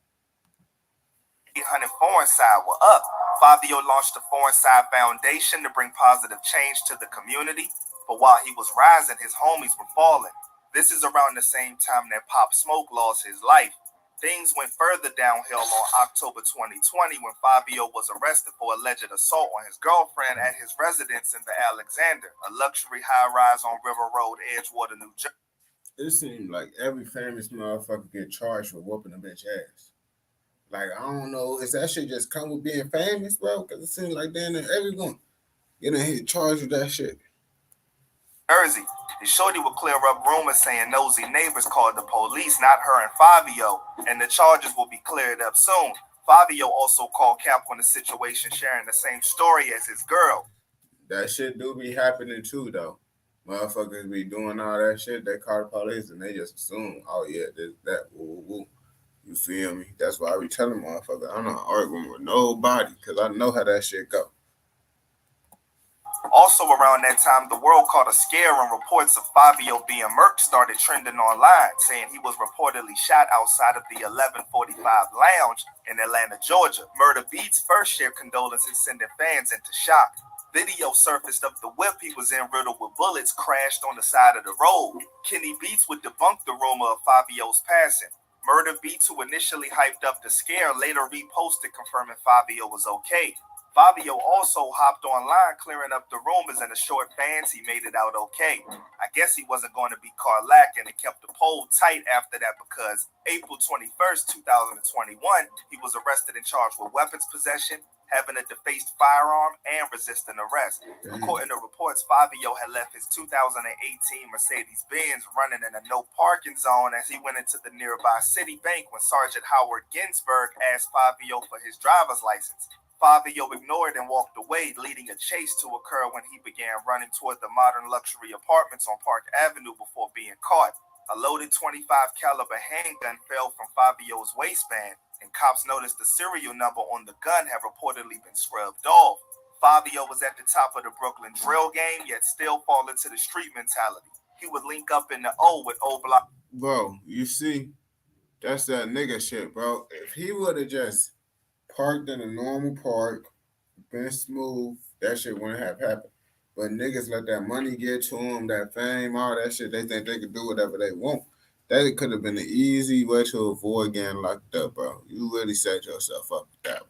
800 Foreign Side were up. Fabio launched the Foreign Side Foundation to bring positive change to the community. But while he was rising, his homies were falling. This is around the same time that Pop Smoke lost his life. Things went further downhill on October 2020 when Fabio was arrested for alleged assault on his girlfriend at his residence in the Alexander, a luxury high-rise on River Road, Edgewater, New Jersey. It seemed like every famous motherfucker get charged for whooping a bitch ass. Like, I don't know, is that shit just come with being famous, bro? Because it seems like then everyone getting hit charged with that shit. Jersey. The shorty would clear up rumors saying nosy neighbors called the police, not her and Fabio, and the charges will be cleared up soon. Fabio also called Cap on the situation, sharing the same story as his girl. That shit do be happening too, though. Motherfuckers be doing all that shit. They call the police and they just assume, oh yeah, this, that, woo, woo. You feel me? That's why I be telling motherfuckers, I'm not arguing with nobody because I know how that shit go. Also around that time, the world caught a scare and reports of Fabio being murked started trending online, saying he was reportedly shot outside of the 1145 Lounge in Atlanta, Georgia. Murder Beats first shared condolences, sending fans into shock. Video surfaced of the whip he was in, riddled with bullets, crashed on the side of the road. Kenny Beats would debunk the rumor of Fabio's passing. Murder Beats, who initially hyped up the scare, later reposted confirming Fabio was okay. Fabio also hopped online clearing up the rumors, and the short fans he made it out okay. I guess he wasn't going to be caught lacking and kept the poll tight after that because April 21st, 2021, he was arrested and charged with weapons possession, having a defaced firearm, and resisting arrest. According to reports, Fabio had left his 2018 Mercedes-Benz running in a no parking zone as he went into the nearby Citibank when Sergeant Howard Ginsburg asked Fabio for his driver's license. Fabio ignored and walked away, leading a chase to occur when he began running toward the modern luxury apartments on Park Avenue before being caught. A loaded .25 caliber handgun fell from Fabio's waistband, and cops noticed the serial number on the gun had reportedly been scrubbed off. Fabio was at the top of the Brooklyn drill game, yet still fall into the street mentality. He would link up in the O with O Block. Bro, you see, that's that nigga shit, bro. If he would have just parked in a normal park, been smooth, that shit wouldn't have happened. But niggas let that money get to them, that fame, all that shit, they think they could do whatever they want. That could have been an easy way to avoid getting locked up, bro. You really set yourself up with that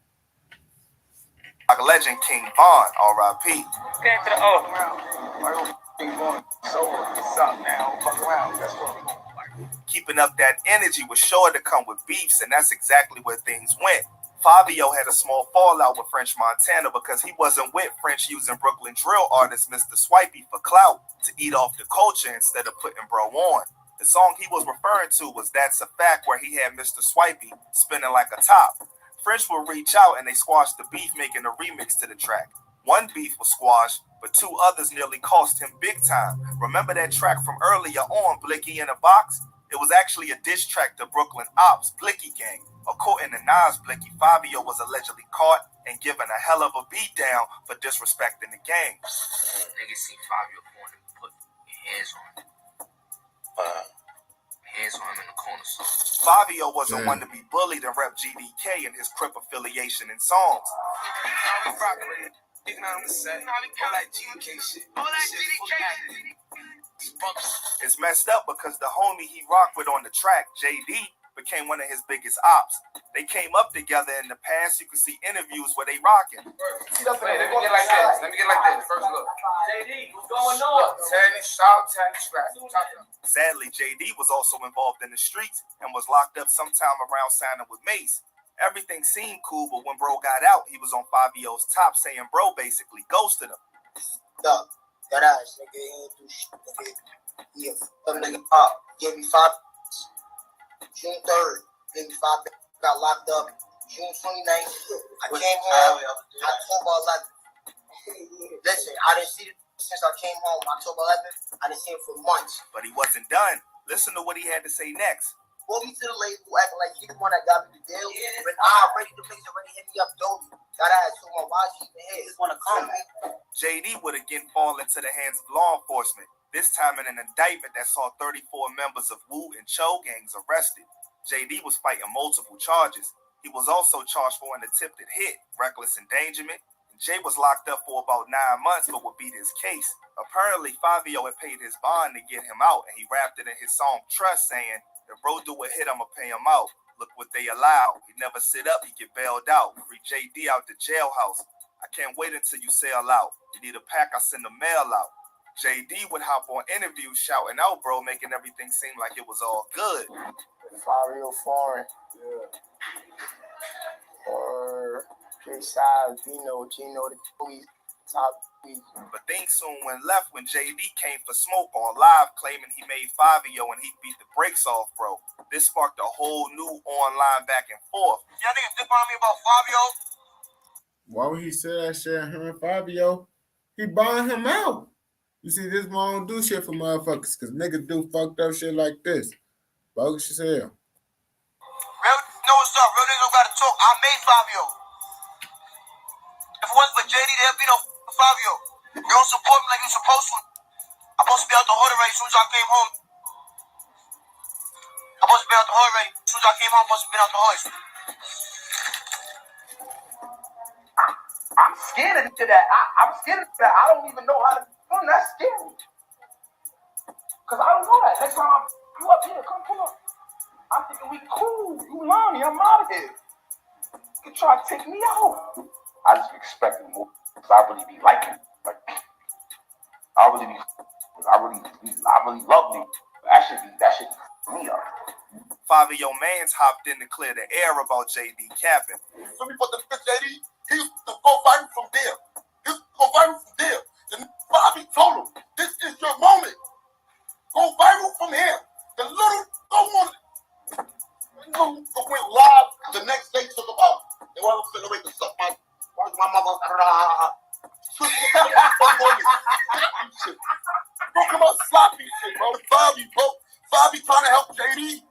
one. Legend King Von, R.I.P. Get to the O. King Von, so what's up now? Fuck around. That's what we going. Keeping up that energy was sure to come with beefs, and that's exactly where things went. Fabio had a small fallout with French Montana because he wasn't with French using Brooklyn drill artist Mr. Swipey for clout to eat off the culture instead of putting bro on. The song he was referring to was That's a Fact, where he had Mr. Swipey spinning like a top. French would reach out and they squashed the beef, making a remix to the track. One beef was squashed, but two others nearly cost him big time. Remember that track from earlier on, Blicky in a Box? It was actually a diss track to Brooklyn Ops, Blicky Gang. According to Nas Blicky, Fabio was allegedly caught and given a hell of a beatdown for disrespecting the gang. Niggas see Fabio going and put hands on him. Hands on him in the corner. Fabio wasn't one to be bullied and rep GDK and his Crip affiliation in songs. It's messed up because the homie he rocked with on the track, JD, became one of his biggest ops. They came up together in the past. You can see interviews where they rocking. Let me get like this. First look. JD, what's going on? Sadly, JD was also involved in the streets and was locked up sometime around signing with Mace. Everything seemed cool, but when bro got out, he was on Fabio's top saying bro basically ghosted him. Dog, that ass nigga ain't do shit, nigga. Yeah, some nigga up, gave me 5. June 3rd, gave me 5. Got locked up. June 29th, I came home. October 11th. Listen, I didn't see it since I came home. October 11th, I didn't see him for months. But he wasn't done. Listen to what he had to say next. Pulled me to the label, acting like he the one that got me the deal. But I already, the place already hit me up, Dolby. That ass told my why she even here. Just wanna come. JD would again fall into the hands of law enforcement. This time in an indictment that saw 34 members of Wu and Cho gangs arrested. JD was fighting multiple charges. He was also charged for an attempted hit, reckless endangerment. And Jay was locked up for about 9 months but would beat his case. Apparently, Fabio had paid his bond to get him out, and he rapped it in his song Trust, saying, if bro do a hit, I'ma pay him out. Look what they allow. He never sit up, he get bailed out. Free JD out the jailhouse. I can't wait until you sell out. You need a pack, I send the mail out. JD would hop on interviews shouting out, bro, making everything seem like it was all good. Fabio Foreign. Yeah. Or J-Side, Gino, the police, top police. But things soon went left when JD came for smoke on live, claiming he made Fabio and he beat the brakes off, bro. This sparked a whole new online back and forth. Y'all niggas dip on me about Fabio? Why would he say that shit? Him and Fabio, he buying him out. You see, this one don't do shit for motherfuckers because niggas do fucked up shit like this. Bogus as hell. Real, know what's up? Real niggas gotta talk. I made Fabio. If it wasn't for JD, there'd be no Fabio. You don't support me like you're supposed to. I'm supposed to be out the hood already as soon as I came home. I'm supposed to be out the hood already. As soon as I came home, I'm supposed to be out the hood. I'm scared of that. I'm scared of that. I don't even know how to. That's scary. Because I don't know that. Next time you up here, come pull up. I'm thinking we cool. You love me. I'm out of here. You try to take me out. I just expected more. Cause I really be liking. Like, I really love me. That shit be me up. Fabio Mans hopped in to clear the air about JD capping. So we put the JD, he used to go viral from there. He used to go viral from there. And Bobby told him, this is your moment. Go viral from here. The little went live the next day, took about. And while I'm sitting away to suck my mother. Broke him up sloppy shit, bro. Bobby trying to help JD.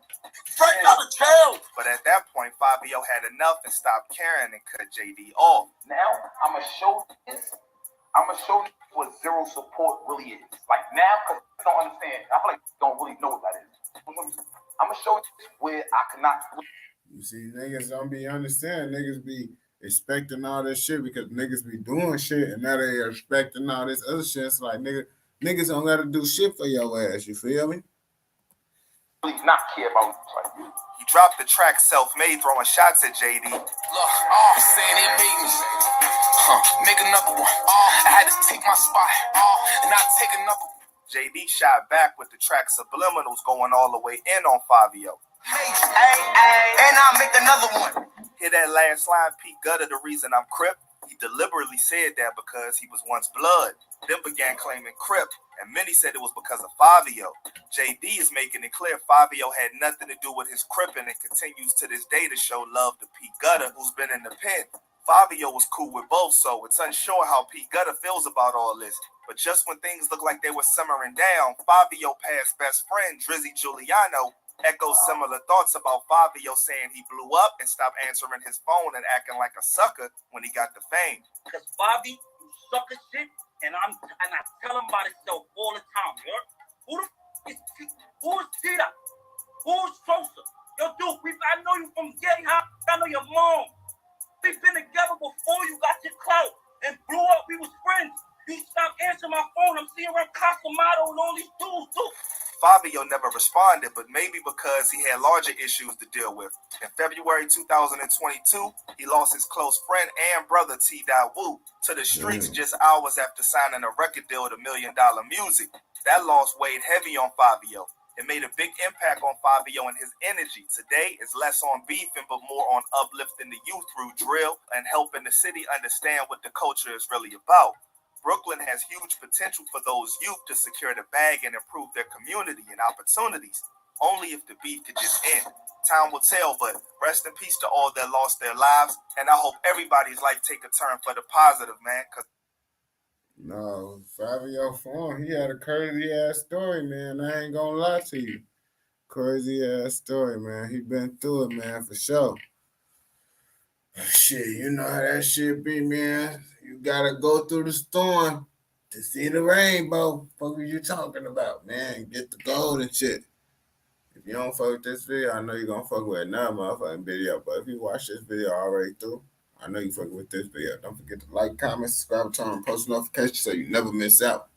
Straight out of jail. But at that point, Fabio had enough and stopped caring and cut JD off. Now I'm gonna show you what zero support really is. Like now, cause I don't understand. I feel like you don't really know what that is. I'm gonna show you where I cannot. You see, niggas don't be understanding. Niggas be expecting all this shit because niggas be doing shit and now they are expecting all this other shit. It's like niggas don't gotta do shit for your ass. You feel me? Really not care about like you. He dropped the track Self-Made, throwing shots at JD. Look, saying they made me. Make another one. I had to take my spot. And I take another one. JD shot back with the track Subliminals going all the way in on Fabio. And I'll make another one. Hear that last line, Pete Gutter, the reason I'm Crip? He deliberately said that because he was once blood, then began claiming Crip, and many said it was because of Fabio. JD is making it clear Fabio had nothing to do with his cripping and continues to this day to show love to Pete Gutter, who's been in the pen. Fabio was cool with both, so it's unsure how Pete Gutter feels about all this. But just when things looked like they were simmering down, Fabio past best friend, Drizzy Giuliano, echoed similar thoughts about Fabio saying he blew up and stopped answering his phone and acting like a sucker when he got the fame. Cause Bobby, you sucker shit, and I tell him about himself all the time, yo. Who is Tita? Who's Sosa? Yo, dude, I know you from Getty High. I know your mom. We've been together before you got your clout and blew up. We was friends. You stopped answering my phone. I'm seeing around Casamado and all these dudes, too. Fabio never responded, but maybe because he had larger issues to deal with. In February 2022, he lost his close friend and brother T. Wu to the streets just hours after signing a record deal to $1 Million Music. That loss weighed heavy on Fabio. It made a big impact on Fabio and his energy. Today is less on beefing, but more on uplifting the youth through drill and helping the city understand what the culture is really about. Brooklyn has huge potential for those youth to secure the bag and improve their community and opportunities, only if the beef could just end. Time will tell, but rest in peace to all that lost their lives, and I hope everybody's life take a turn for the positive, man. No, Fabio Foreign, he had a crazy ass story, man. I ain't gonna lie to you. Crazy ass story, man. He been through it, man, for sure. Shit, you know how that shit be, man. You gotta go through the storm to see the rainbow. What are you talking about, man? Get the gold and shit. If you don't fuck with this video, I know you're gonna fuck with another motherfucking video. But if you watch this video all the way through, I know you fuck with this video. Don't forget to like, comment, subscribe, turn on post notifications so you never miss out.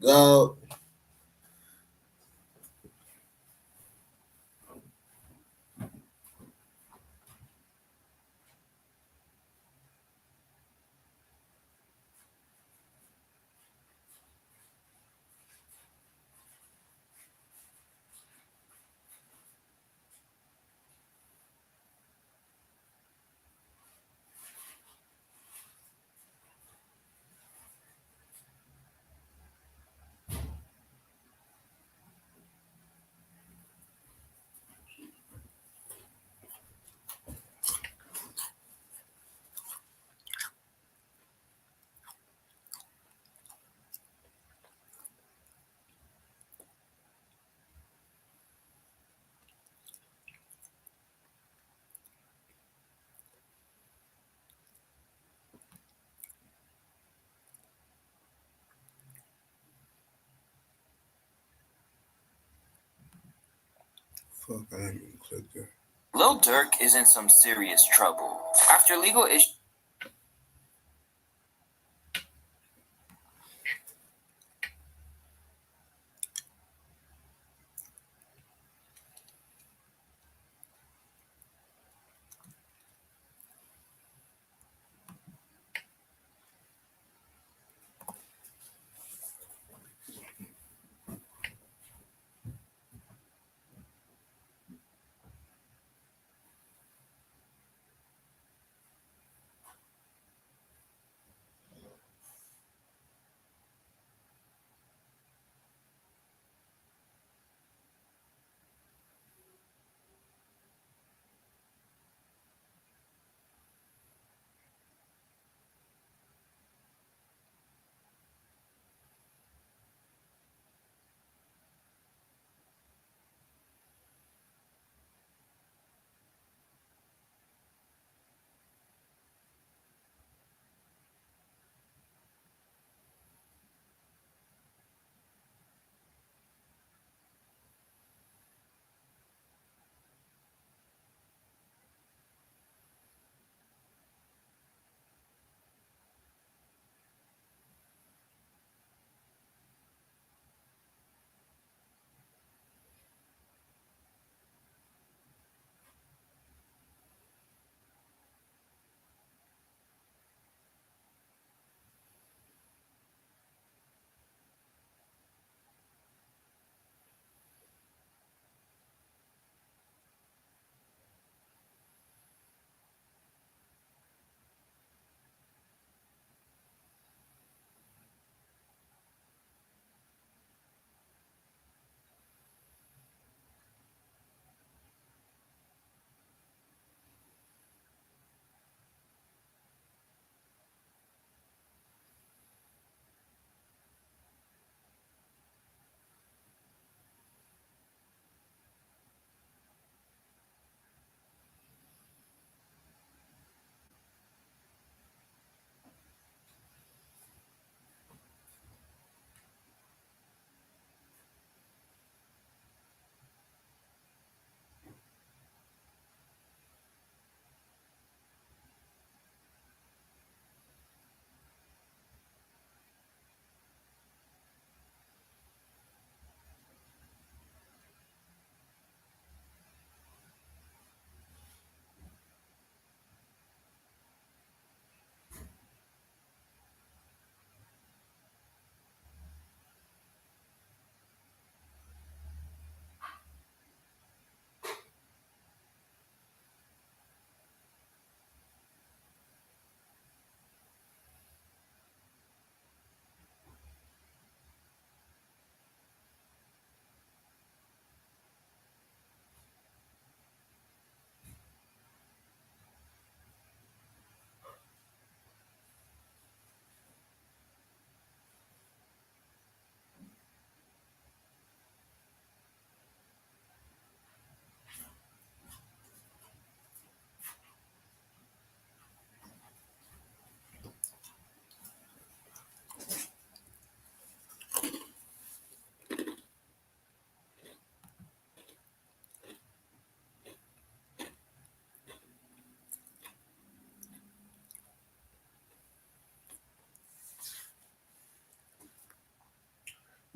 Go. Fuck, I didn't even click that. Lil Durk is in some serious trouble. After legal issues.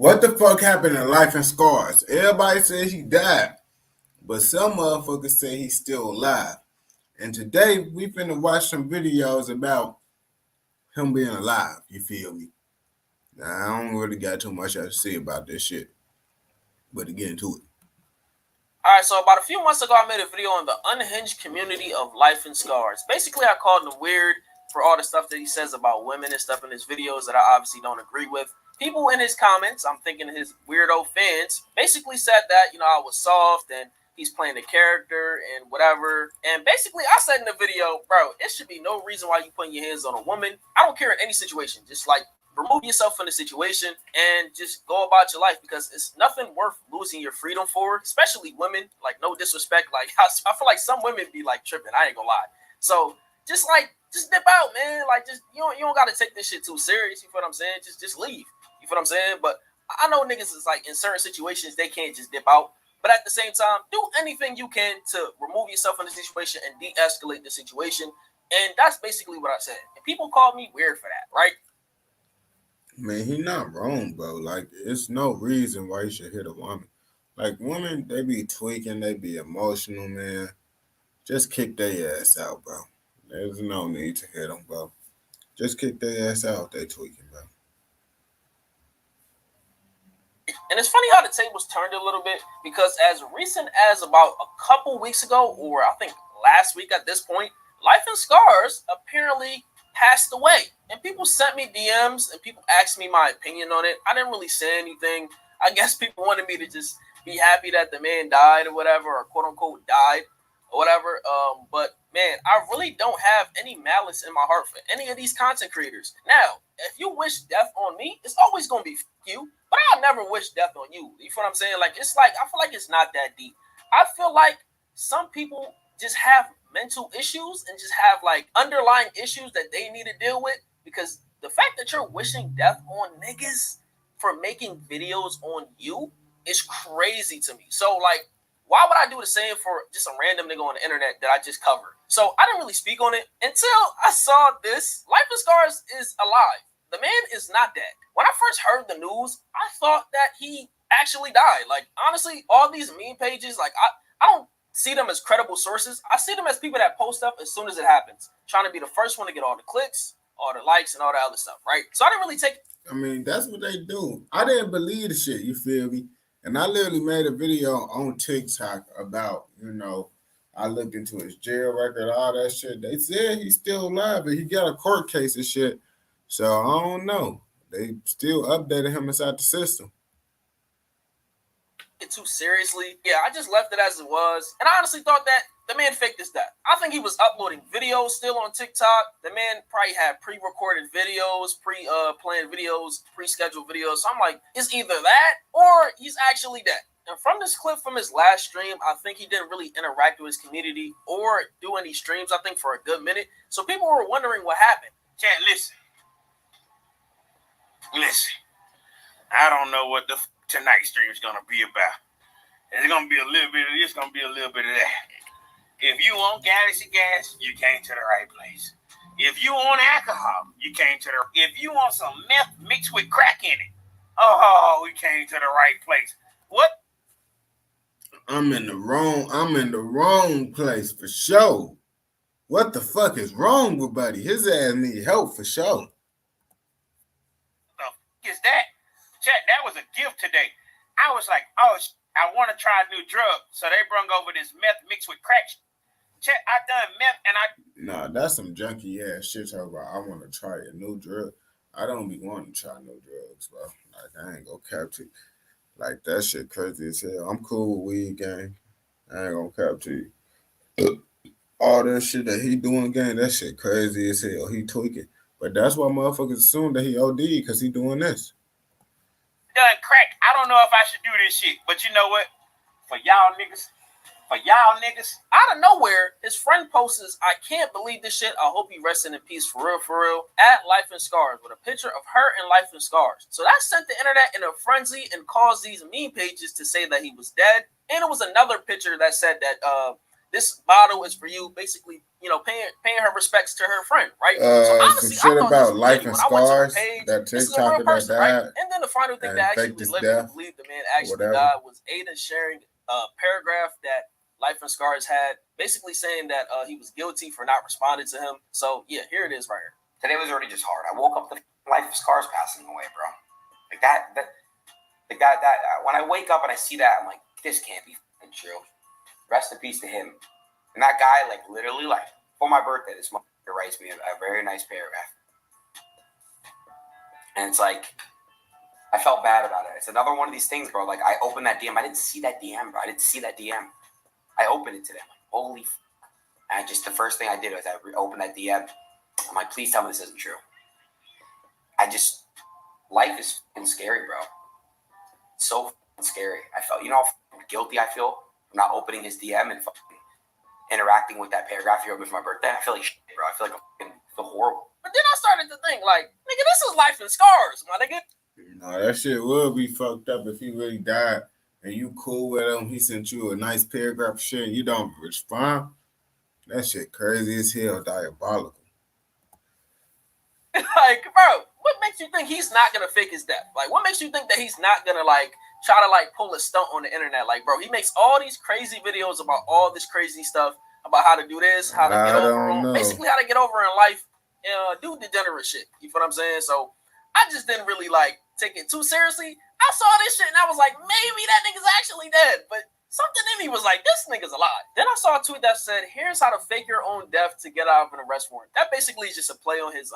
What the fuck happened in Life and Scars? Everybody says he died, but some motherfuckers say he's still alive. And today we finna watch some videos about him being alive. You feel me? Now, I don't really got too much to say about this shit, but to get into it. All right, so about a few months ago, I made a video on the unhinged community of Life and Scars. Basically, I called him weird for all the stuff that he says about women and stuff in his videos that I obviously don't agree with. People in his comments, I'm thinking his weirdo fans, basically said that, I was soft and he's playing a character and whatever. And basically, I said in the video, bro, it should be no reason why you putting your hands on a woman. I don't care in any situation. Just like remove yourself from the situation and just go about your life, because it's nothing worth losing your freedom for, especially women. Like, no disrespect. Like, I feel like some women be like tripping. I ain't gonna lie. So just dip out, man. Like, just you don't gotta take this shit too serious. You feel what I'm saying? Just leave. You feel what I'm saying? But I know niggas is like in certain situations they can't just dip out. But at the same time, do anything you can to remove yourself from the situation and de-escalate the situation. And that's basically what I said. And people call me weird for that, right? Man, he not wrong, bro. Like, it's no reason why you should hit a woman. Like, women, they be tweaking, they be emotional, man. Just kick their ass out, bro. There's no need to hit them, bro. Just kick their ass out if they tweaking, bro. And it's funny how the tables turned a little bit, because as recent as about a couple weeks ago, or I think last week at this point, Life and Scars apparently passed away. And people sent me DMs and people asked me my opinion on it. I didn't really say anything. I guess people wanted me to just be happy that the man died or whatever, or quote unquote died or whatever. But man, I really don't have any malice in my heart for any of these content creators. Now, if you wish death on me, it's always going to be you, but I'll never wish death on you. You feel what I'm saying? Like, it's like, I feel like it's not that deep. I feel like some people just have mental issues and just have like underlying issues that they need to deal with, because the fact that you're wishing death on niggas for making videos on you is crazy to me. So like, why would I do the same for just a random nigga on the internet that I just covered? So I didn't really speak on it until I saw this. Life and Scars is alive. The man is not dead. When I first heard the news, I thought that he actually died. Like, honestly, all these meme pages, like, I don't see them as credible sources. I see them as people that post up as soon as it happens, trying to be the first one to get all the clicks, all the likes, and all that other stuff, right? So I didn't really take... I mean, that's what they do. I didn't believe the shit, you feel me? And I literally made a video on TikTok about, I looked into his jail record, all that shit. They said he's still alive, but he got a court case and shit. So I don't know. They still updated him inside the system. It too seriously. Yeah, I just left it as it was. And I honestly thought that the man faked his death. I think he was uploading videos still on TikTok. The man probably had pre-recorded videos, planned videos, pre-scheduled videos. So I'm like, it's either that or he's actually dead. And from this clip from his last stream, I think he didn't really interact with his community or do any streams, I think, for a good minute. So people were wondering what happened. Chat, listen. I don't know what the tonight's stream is going to be about. It's going to be a little bit of this, going to be a little bit of that. If you want Galaxy Gas, you came to the right place. If you want alcohol, you came to the... If you want some meth mixed with crack in it, oh, we came to the right place. What? I'm in the wrong place for sure. What the fuck is wrong with Buddy? His ass need help for sure. Is that? Chat, that was a gift today. I was like, oh, I want to try a new drug. So they brung over this meth mixed with crack. Chat, I done meth and I... Nah, that's some junky ass shit. About I want to try a new drug. I don't be wanting to try no drugs, bro. Like, I ain't gonna cap to you. Like, that shit crazy as hell. I'm cool with weed, gang. I ain't gonna cap to you. All that shit that he doing, gang, that shit crazy as hell. He tweaking. But that's why motherfuckers assume that he OD, because he doing this. Done crack. I don't know if I should do this shit, but you know what? For y'all niggas, out of nowhere, his friend posts, I can't believe this shit. I hope he resting in peace for real, at Life and Scars, with a picture of her in Life and Scars. So that sent the internet in a frenzy and caused these meme pages to say that he was dead. And it was another picture that said that this bottle is for you, basically, you know, paying her respects to her friend, right? So honestly, some shit I thought about this was life genuine. and I went to her scars. page. That This is a real TikToker that person, right? died And then the final thing and that actually faked his led me to death believe the man or actually whatever. died was Aiden sharing a paragraph that Life and Scars had, basically saying that he was guilty for not responding to him. So yeah, here it is right here. Today was already just hard. I woke up to Life of Scars passing away, bro. Like that when I wake up and I see that, I'm like, this can't be true. Rest in peace to him. And that guy, like, literally, like, for my birthday, this motherfucker writes me a very nice paragraph. And it's like, I felt bad about it. It's another one of these things, bro. Like, I opened that DM. I didn't see that DM, bro. I didn't see that DM. I opened it today. I'm like, holy f***. And the first thing I did was I opened that DM. I'm like, please tell me this isn't true. Life is fucking scary, bro. It's so fucking scary. I felt, you know how guilty I feel for not opening his DM and fucking interacting with that paragraph he wrote me for my birthday. I feel like shit, bro. I feel like I feel horrible. But then I started to think, like, nigga, this is Life and Scars, my nigga. No, that shit would be fucked up if he really died and you cool with him. He sent you a nice paragraph of shit and you don't respond. That shit crazy as hell, diabolical. Like, bro, what makes you think he's not gonna fake his death? Like, what makes you think that he's not gonna, like, try to, like, pull a stunt on the internet? Like, bro, he makes all these crazy videos about all this crazy stuff about how to do this, how to get over, basically how to get over in life, do degenerate shit. You feel what I'm saying? So I just didn't really, like, take it too seriously. I saw this shit and I was like, maybe that nigga's actually dead, but something in me was like, this nigga's alive. Then I saw a tweet that said, here's how to fake your own death to get out of an arrest warrant. That basically is just a play on his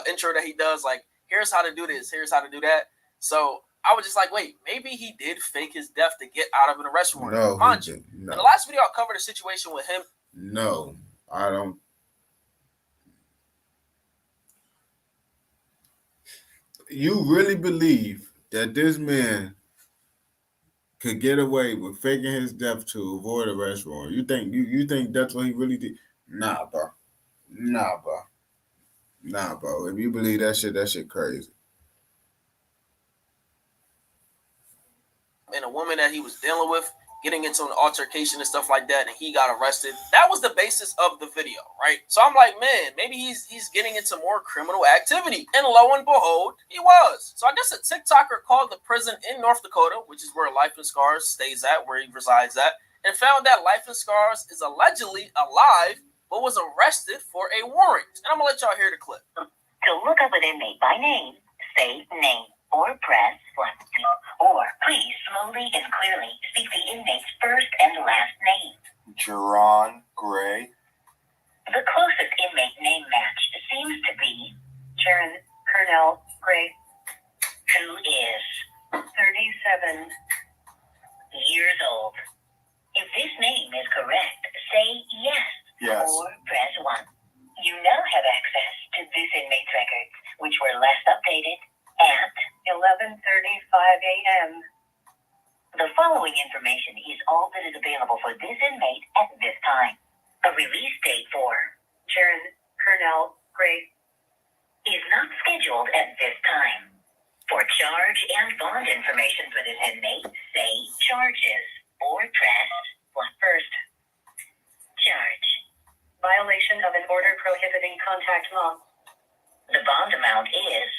intro that he does. Like, here's how to do this, here's how to do that. So I was just like, wait, maybe he did fake his death to get out of an arrest warrant. No, mind you, in the last video, I covered a situation with him. No, I don't. You really believe that this man could get away with faking his death to avoid arrest warrant? You think that's what he really did? Nah, bro. If you believe that shit crazy. And a woman that he was dealing with, getting into an altercation and stuff like that, and he got arrested. That was the basis of the video, right? So I'm like, man, maybe he's getting into more criminal activity. And lo and behold, he was. So I guess a TikToker called the prison in North Dakota, which is where Life and Scars stays at, where he resides at, and found that Life and Scars is allegedly alive, but was arrested for a warrant. And I'm gonna let y'all hear the clip. To look up an inmate by name, say name, or press +2. Or please slowly and clearly speak the inmate's first and last name. Jerron Gray. The closest inmate name match seems to be Sharon Cornell Gray, who is 37 years old. If this name is correct, say yes. Yes. Or press 1. You now have access to this inmate's records, which were last updated at 11:35 a.m. The following information is all that is available for this inmate at this time. The release date for Sharon Cornell Gray is not scheduled at this time. For charge and bond information for this inmate, say charges or press first. Charge. Violation of an order prohibiting contact law. The bond amount is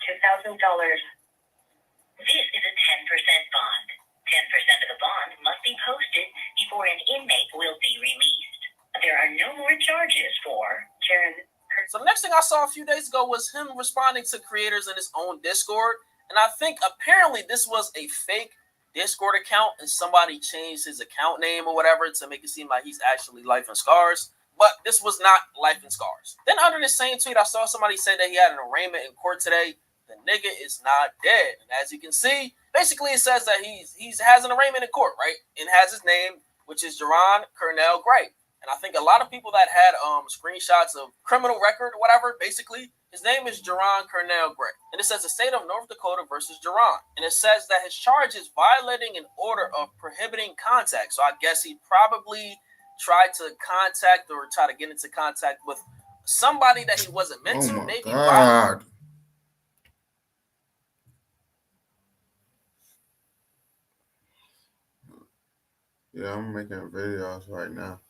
$2,000. This is a 10% bond. 10% of the bond must be posted before an inmate will be released. There are no more charges for Sharon. So the next thing I saw a few days ago was him responding to creators in his own Discord. And I think apparently this was a fake Discord account and somebody changed his account name or whatever to make it seem like he's actually Life and Scars. But this was not Life and Scars. Then under the same tweet, I saw somebody say that he had an arraignment in court today. The nigga is not dead. And as you can see, basically it says that he has an arraignment in court, right? And has his name, which is Jerron Cornell Gray. And I think a lot of people that had screenshots of criminal record or whatever, basically, his name is Jerron Cornell Gray. And it says the state of North Dakota versus Jerron. And it says that his charge is violating an order of prohibiting contact. So I guess he probably tried to contact or try to get into contact with somebody that he wasn't meant to. Maybe God. Yeah, I'm making videos right now.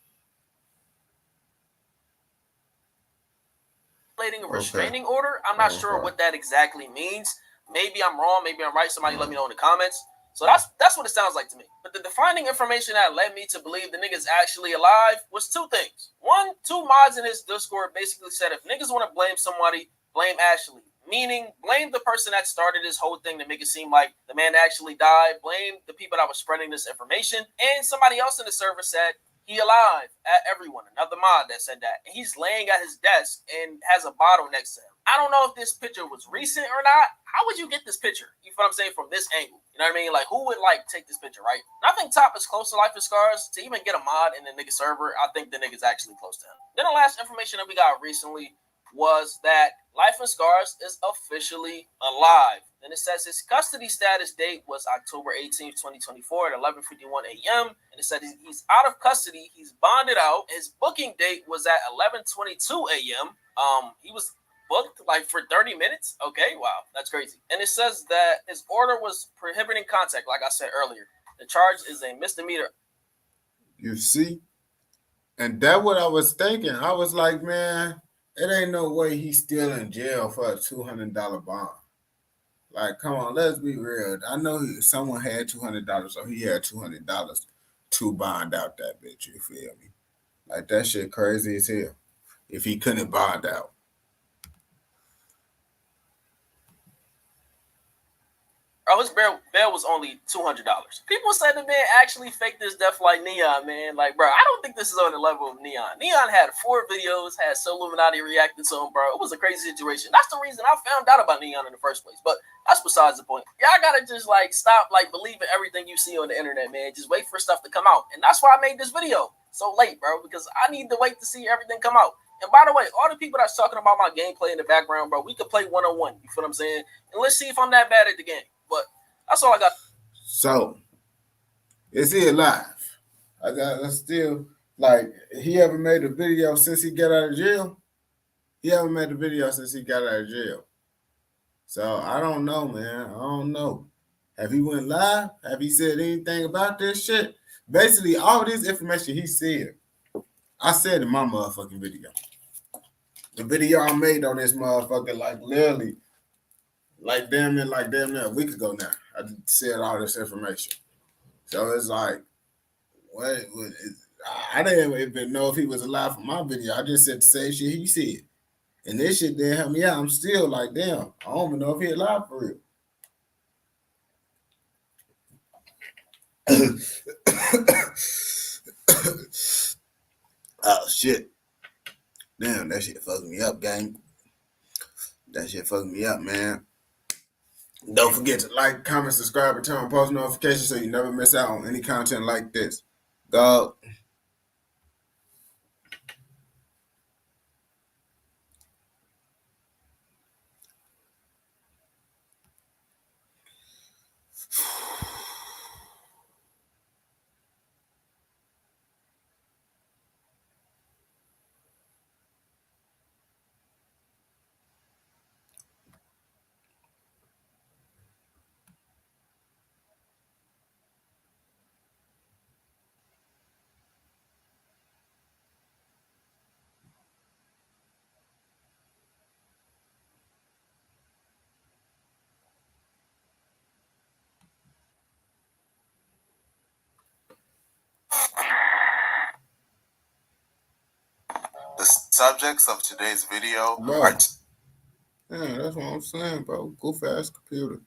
A restraining order. I'm not sure what that exactly means. Maybe I'm wrong. Maybe I'm right. Somebody let me know in the comments. So that's what it sounds like to me. But the defining information that led me to believe the nigga's actually alive was two things. One, two mods in his Discord basically said if niggas want to blame somebody, blame Ashley. Meaning, blame the person that started this whole thing to make it seem like the man actually died. Blame the people that were spreading this information. And somebody else in the server said he alive at everyone. Another mod that said that. And he's laying at his desk and has a bottle next to him. I don't know if this picture was recent or not. How would you get this picture? You know what I'm saying? From this angle. You know what I mean? Like, who would, like, take this picture, right? And I think Top is close to Life of Scars. To even get a mod in the nigga server, I think the nigga's actually close to him. Then the last information that we got recently was that Life of Scars is officially alive. And it says his custody status date was October 18th, 2024 at 11:51 a.m. And it said he's out of custody. He's bonded out. His booking date was at 11:22 a.m. He was booked like for 30 minutes. Okay, wow, that's crazy. And it says that his order was prohibiting contact, like I said earlier. The charge is a misdemeanor. You see? And that's what I was thinking. I was like, man, it ain't no way he's still in jail for a $200 bond. Like, come on, let's be real. I know someone had $200, so he had $200 to bond out that bitch. You feel me? Like, that shit crazy as hell. If he couldn't bond out. Oh, his bail was only $200. People said the man actually faked his death like Neon, man. Like, bro, I don't think this is on the level of Neon. Neon had 4 videos, had Illuminati reacted to him, bro. It was a crazy situation. That's the reason I found out about Neon in the first place. But that's besides the point. Y'all gotta just, like, stop, like, believing everything you see on the internet, man. Just wait for stuff to come out. And that's why I made this video so late, bro, because I need to wait to see everything come out. And by the way, all the people that's talking about my gameplay in the background, bro, we could play one-on-one. You feel what I'm saying? And let's see if I'm that bad at the game. But that's all I got. So, is he alive? I still, like, he ever made a video since he got out of jail? He haven't made a video since he got out of jail. So, I don't know, man. I don't know. Have he went live? Have he said anything about this shit? Basically, all this information he said, I said in my motherfucking video. The video I made on this motherfucker, like, literally, like damn near a week ago now. I said all this information. So it's like, I didn't even know if he was alive for my video. I just said the same shit he said. And this shit didn't help me out. I'm still like, damn, I don't even know if he alive for real. Oh, shit. Damn, that shit fucked me up, gang. That shit fucked me up, man. Don't forget to like, comment, subscribe, and turn on post notifications so you never miss out on any content like this. Go. The subjects of today's video Bro. are... Yeah, that's what I'm saying, bro. Goof ass computer.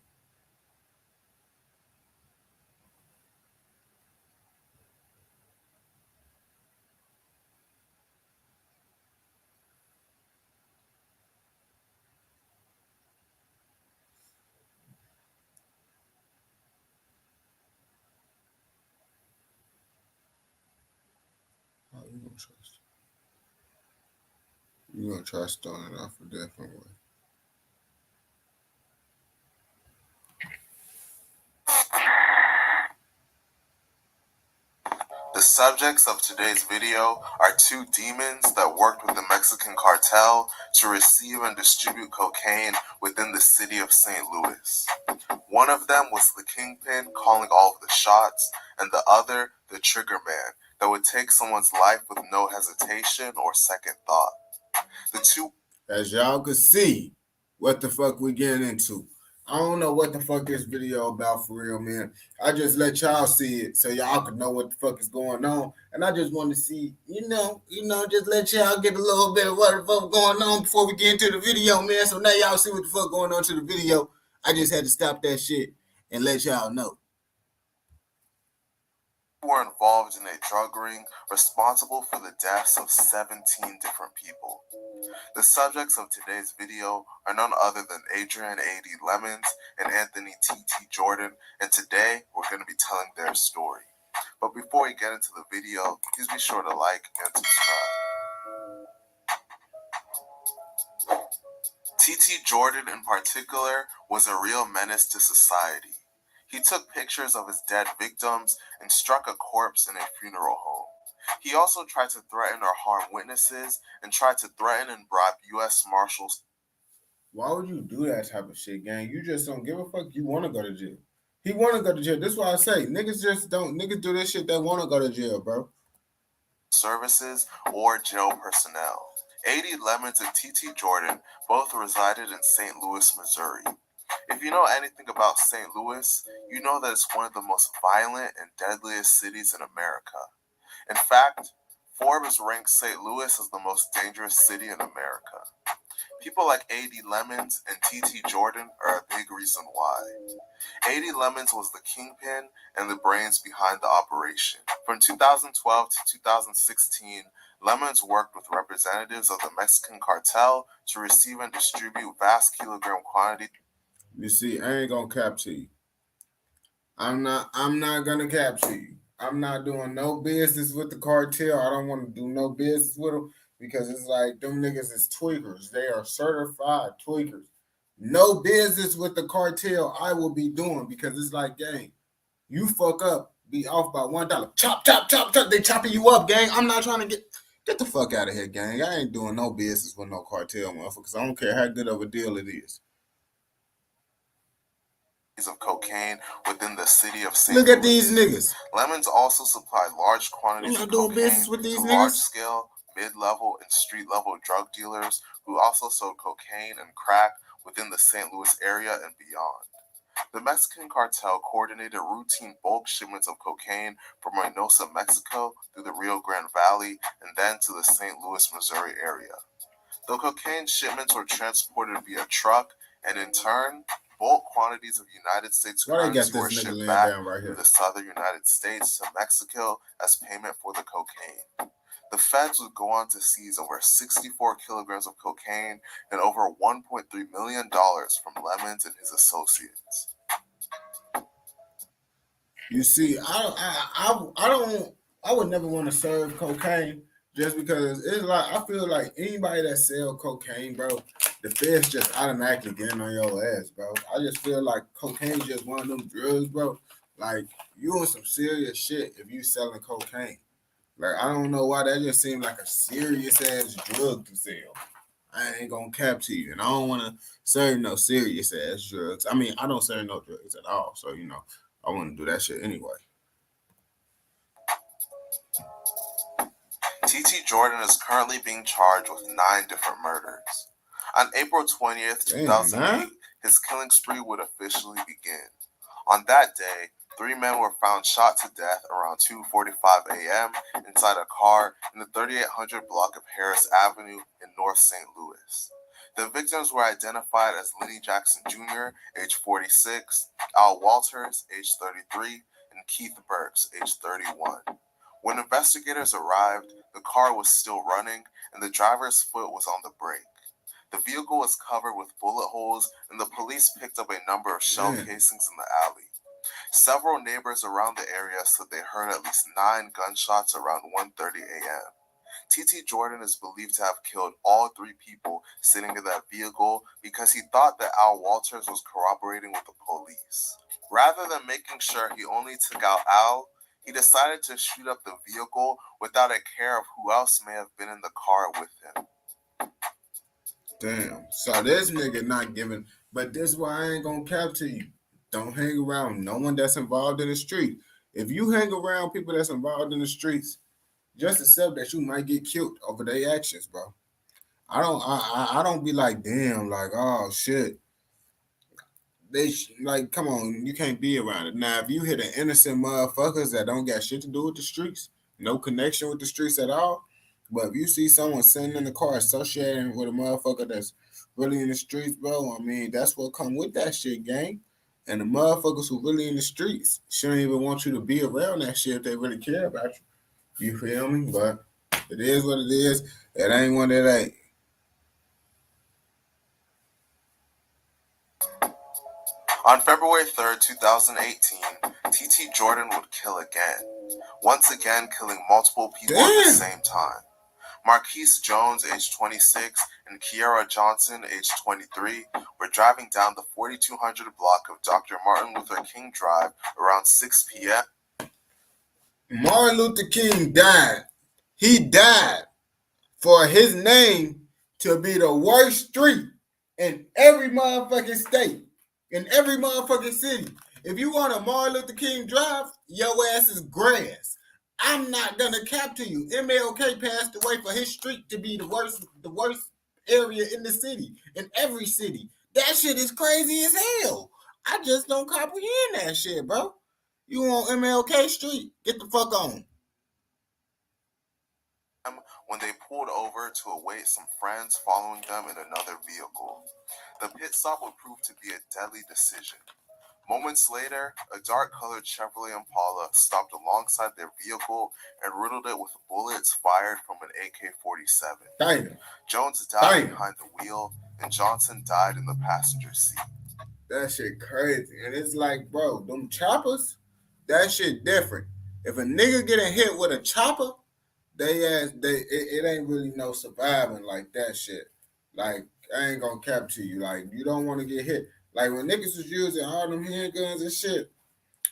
Oh, you're gonna try starting it off a different way. The The subjects of today's video are two demons that worked with the Mexican cartel to receive and distribute cocaine within the city of St. Louis. One of them was the kingpin calling all of the shots, and the other, the trigger man, that would take someone's life with no hesitation or second thought. The two... As y'all could see, what the fuck we getting into. I don't know what the fuck this video about for real, man. I just let y'all see it so y'all can know what the fuck is going on. And I just want to see, just let y'all get a little bit of what the fuck going on before we get into the video, man. So now y'all see what the fuck going on to the video. I just had to stop that shit and let y'all know. Were involved in a drug ring responsible for the deaths of 17 different people. The subjects of today's video are none other than Adrian A.D. Lemons and Anthony T.T. Jordan, and today we're going to be telling their story. But before we get into the video, please be sure to like and subscribe. T.T. Jordan in particular was a real menace to society. He took pictures of his dead victims and struck a corpse in a funeral home. He also tried to threaten or harm witnesses and tried to threaten and bribe U.S. Marshals. Why would you do that type of shit, gang? You just don't give a fuck. You want to go to jail. He want to go to jail. That's why I say niggas just don't. Niggas do this shit. They want to go to jail, bro. Services or jail personnel. A.D. Lemons and T.T. Jordan both resided in St. Louis, Missouri. If you know anything about St. Louis, you know that it's one of the most violent and deadliest cities in America. In fact, Forbes ranks St. Louis as the most dangerous city in America. People like A.D. Lemons and T.T. Jordan are a big reason why. A.D. Lemons was the kingpin and the brains behind the operation. From 2012 to 2016, Lemons worked with representatives of the Mexican cartel to receive and distribute vast kilogram quantities. You see, I ain't gonna cap to you. I'm not gonna cap to you. I'm not doing no business with the cartel. I don't want to do no business with them because it's like them niggas is tweakers. They are certified tweakers. No business with the cartel I will be doing because it's like, gang, you fuck up, be off by $1. Chop, chop, chop, chop. They chopping you up, gang. I'm not trying to get the fuck out of here, gang. I ain't doing no business with no cartel, motherfuckers. I don't care how good of a deal it is. Of cocaine within the city of St. Look at these niggas. Lemons also supplied large quantities of cocaine with these to niggas? large-scale, mid-level, and street-level drug dealers who also sold cocaine and crack within the St. Louis area and beyond. The Mexican cartel coordinated routine bulk shipments of cocaine from Reynosa, Mexico, through the Rio Grande Valley, and then to the St. Louis, Missouri area. The cocaine shipments were transported via truck, and in turn, bulk quantities of United States currency were shipped back through the southern United States to Mexico as payment for the cocaine. The feds would go on to seize over 64 kilograms of cocaine and over $1.3 million from Lemons and his associates. You see, I would never want to serve cocaine just because it's like I feel like anybody that sell cocaine, bro, the feds just automatically getting on your ass, bro. I just feel like cocaine is just one of them drugs, bro. Like you on some serious shit if you selling cocaine. Like I don't know why that just seemed like a serious ass drug to sell. I ain't gonna cap to you, and I don't want to serve no serious ass drugs. I mean, I don't serve no drugs at all, so I wouldn't do that shit anyway. T.T. Jordan is currently being charged with 9 different murders. On April 20th, 2008, his killing spree would officially begin. On that day, 3 men were found shot to death around 2:45 a.m. inside a car in the 3800 block of Harris Avenue in North St. Louis. The victims were identified as Lenny Jackson Jr., age 46, Al Walters, age 33, and Keith Burks, age 31. When investigators arrived, the car was still running and the driver's foot was on the brake. The vehicle was covered with bullet holes and the police picked up a number of shell casings in the alley. Several neighbors around the area said they heard at least 9 gunshots around 1:30 a.m. T.T. Jordan is believed to have killed all 3 people sitting in that vehicle because he thought that Al Walters was cooperating with the police. Rather than making sure he only took out Al, he decided to shoot up the vehicle without a care of who else may have been in the car with him. Damn. So this nigga not giving, but this is why I ain't gonna cap to you. Don't hang around no one that's involved in the street. If you hang around people that's involved in the streets, just accept that you might get killed over their actions, bro. I don't be like, damn, like, oh shit. Like, come on, you can't be around it. Now, if you hit an innocent motherfuckers that don't got shit to do with the streets, no connection with the streets at all, but if you see someone sitting in the car associating with a motherfucker that's really in the streets, bro, I mean, that's what come with that shit, gang. And the motherfuckers who really in the streets shouldn't even want you to be around that shit if they really care about you. You feel me? But it is what it is. It ain't what it ain't. On February 3rd, 2018, TT Jordan would kill again, once again killing multiple people at the same time. Marquise Jones, age 26, and Kiara Johnson, age 23, were driving down the 4200 block of Dr. Martin Luther King Drive around 6 p.m. Martin Luther King died. He died for his name to be the worst street in every motherfucking state, in every motherfucking city. If you want a Martin Luther King Drive, your ass is grass. I'm not gonna cap to you. MLK passed away for his street to be the worst area in the city, in every city. That shit is crazy as hell. I just don't comprehend that shit, bro. You on MLK Street? Get the fuck on. When they pulled over to await some friends following them in another vehicle. The pit stop would prove to be a deadly decision. Moments later, a dark-colored Chevrolet Impala stopped alongside their vehicle and riddled it with bullets fired from an AK-47. Damn. Jones died behind the wheel, and Johnson died in the passenger seat. That shit crazy. And it's like, bro, them choppers, that shit different. If a nigga getting hit with a chopper, it ain't really no surviving like that shit. Like, I ain't gonna cap to you. Like, you don't want to get hit. Like, when niggas was using all them handguns and shit,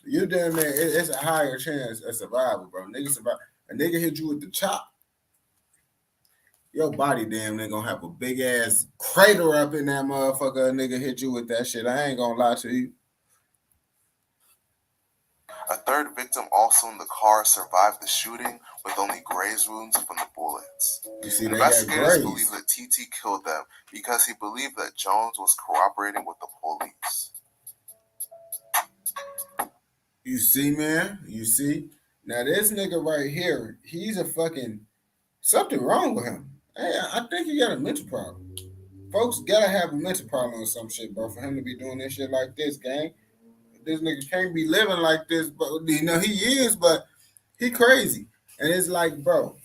you damn man, it's a higher chance of survival, bro. Niggas survive. A nigga hit you with the chop, your body damn near gonna have a big ass crater up in that motherfucker. A nigga hit you with that shit. I ain't gonna lie to you. A third victim also in the car survived the shooting with only graze wounds from the bullets. You see, investigators believe that TT killed them because he believed that Jones was cooperating with the police. You see, man? You see? Now, this nigga right here, he's a fucking... Something wrong with him. Hey, I think he got a mental problem. Folks gotta have a mental problem or some shit, bro, for him to be doing this shit like this, gang. This nigga can't be living like this, but you know he is, but he crazy. And it's like, bro,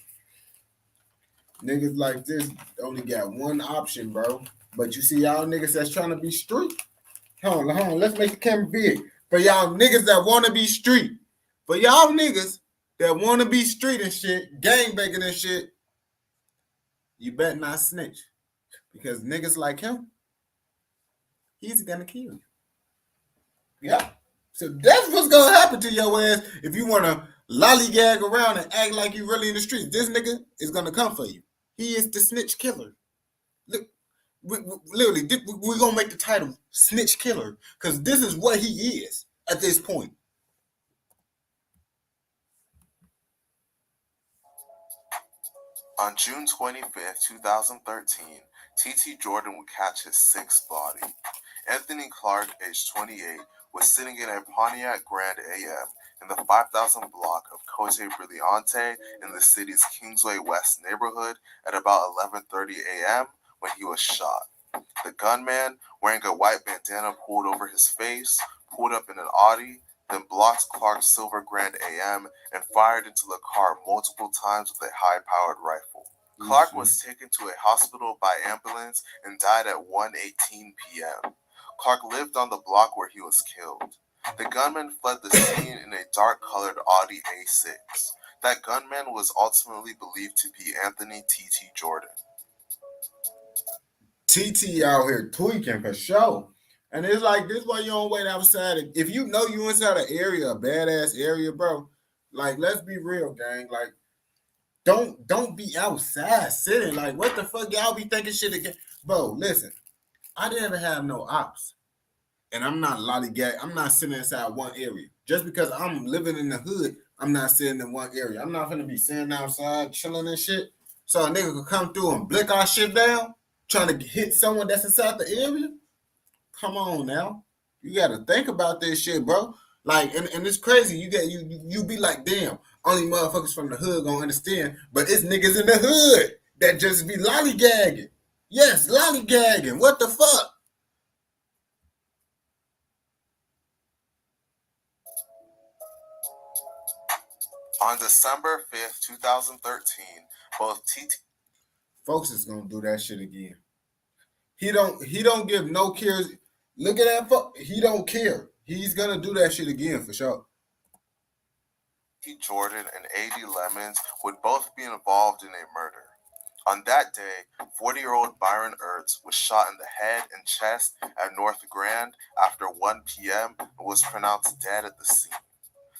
niggas like this only got one option, bro. But you see y'all niggas that's trying to be street. Hold on, let's make the camera big. For y'all niggas that want to be street. For y'all niggas that want to be street and shit, gangbanging and shit, you better not snitch. Because niggas like him, he's gonna kill you. Yeah. So that's what's gonna happen to your ass if you wanna lollygag around and act like you really in the streets. This nigga is gonna come for you. He is the snitch killer. Look, literally, we're gonna make the title Snitch Killer because this is what he is at this point. On June 25th, 2013, TT Jordan would catch his sixth body. Anthony Clark, age 28, was sitting in a Pontiac Grand AM in the 5000 block of Cote Brillante in the city's Kingsway West neighborhood at about 11:30 a.m. when he was shot. The gunman, wearing a white bandana pulled over his face, pulled up in an Audi, then blocked Clark's silver Grand AM and fired into the car multiple times with a high-powered rifle. Clark was taken to a hospital by ambulance and died at 1:18 p.m. Clark lived on the block where he was killed. The gunman fled the scene in a dark-colored Audi A6. That gunman was ultimately believed to be Anthony TT Jordan. TT out here tweaking for sure. And it's like, this why you don't wait outside. If you know you inside an area, a badass area, bro, Like, let's be real, gang. Like, don't be outside sitting. Like, what the fuck y'all be thinking shit again? Bro, listen, I didn't ever have no ops. And I'm not lollygag. I'm not sitting inside one area. Just because I'm living in the hood, I'm not sitting in one area. I'm not gonna be sitting outside chilling and shit. So a nigga could come through and blick our shit down, trying to hit someone that's inside the area. Come on now. You gotta think about this shit, bro. Like, and it's crazy. You be like, damn, only motherfuckers from the hood gonna understand, but it's niggas in the hood that just be lollygagging. Yes, lollygagging. What the fuck? On December 5th, 2013, both TT Folks is gonna do that shit again. He don't give no cares. Look at that fuck. He don't care. He's gonna do that shit again for sure. Jordan and A.D. Lemons would both be involved in a murder. On that day, 40-year-old Byron Ertz was shot in the head and chest at North Grand after 1 p.m. and was pronounced dead at the scene.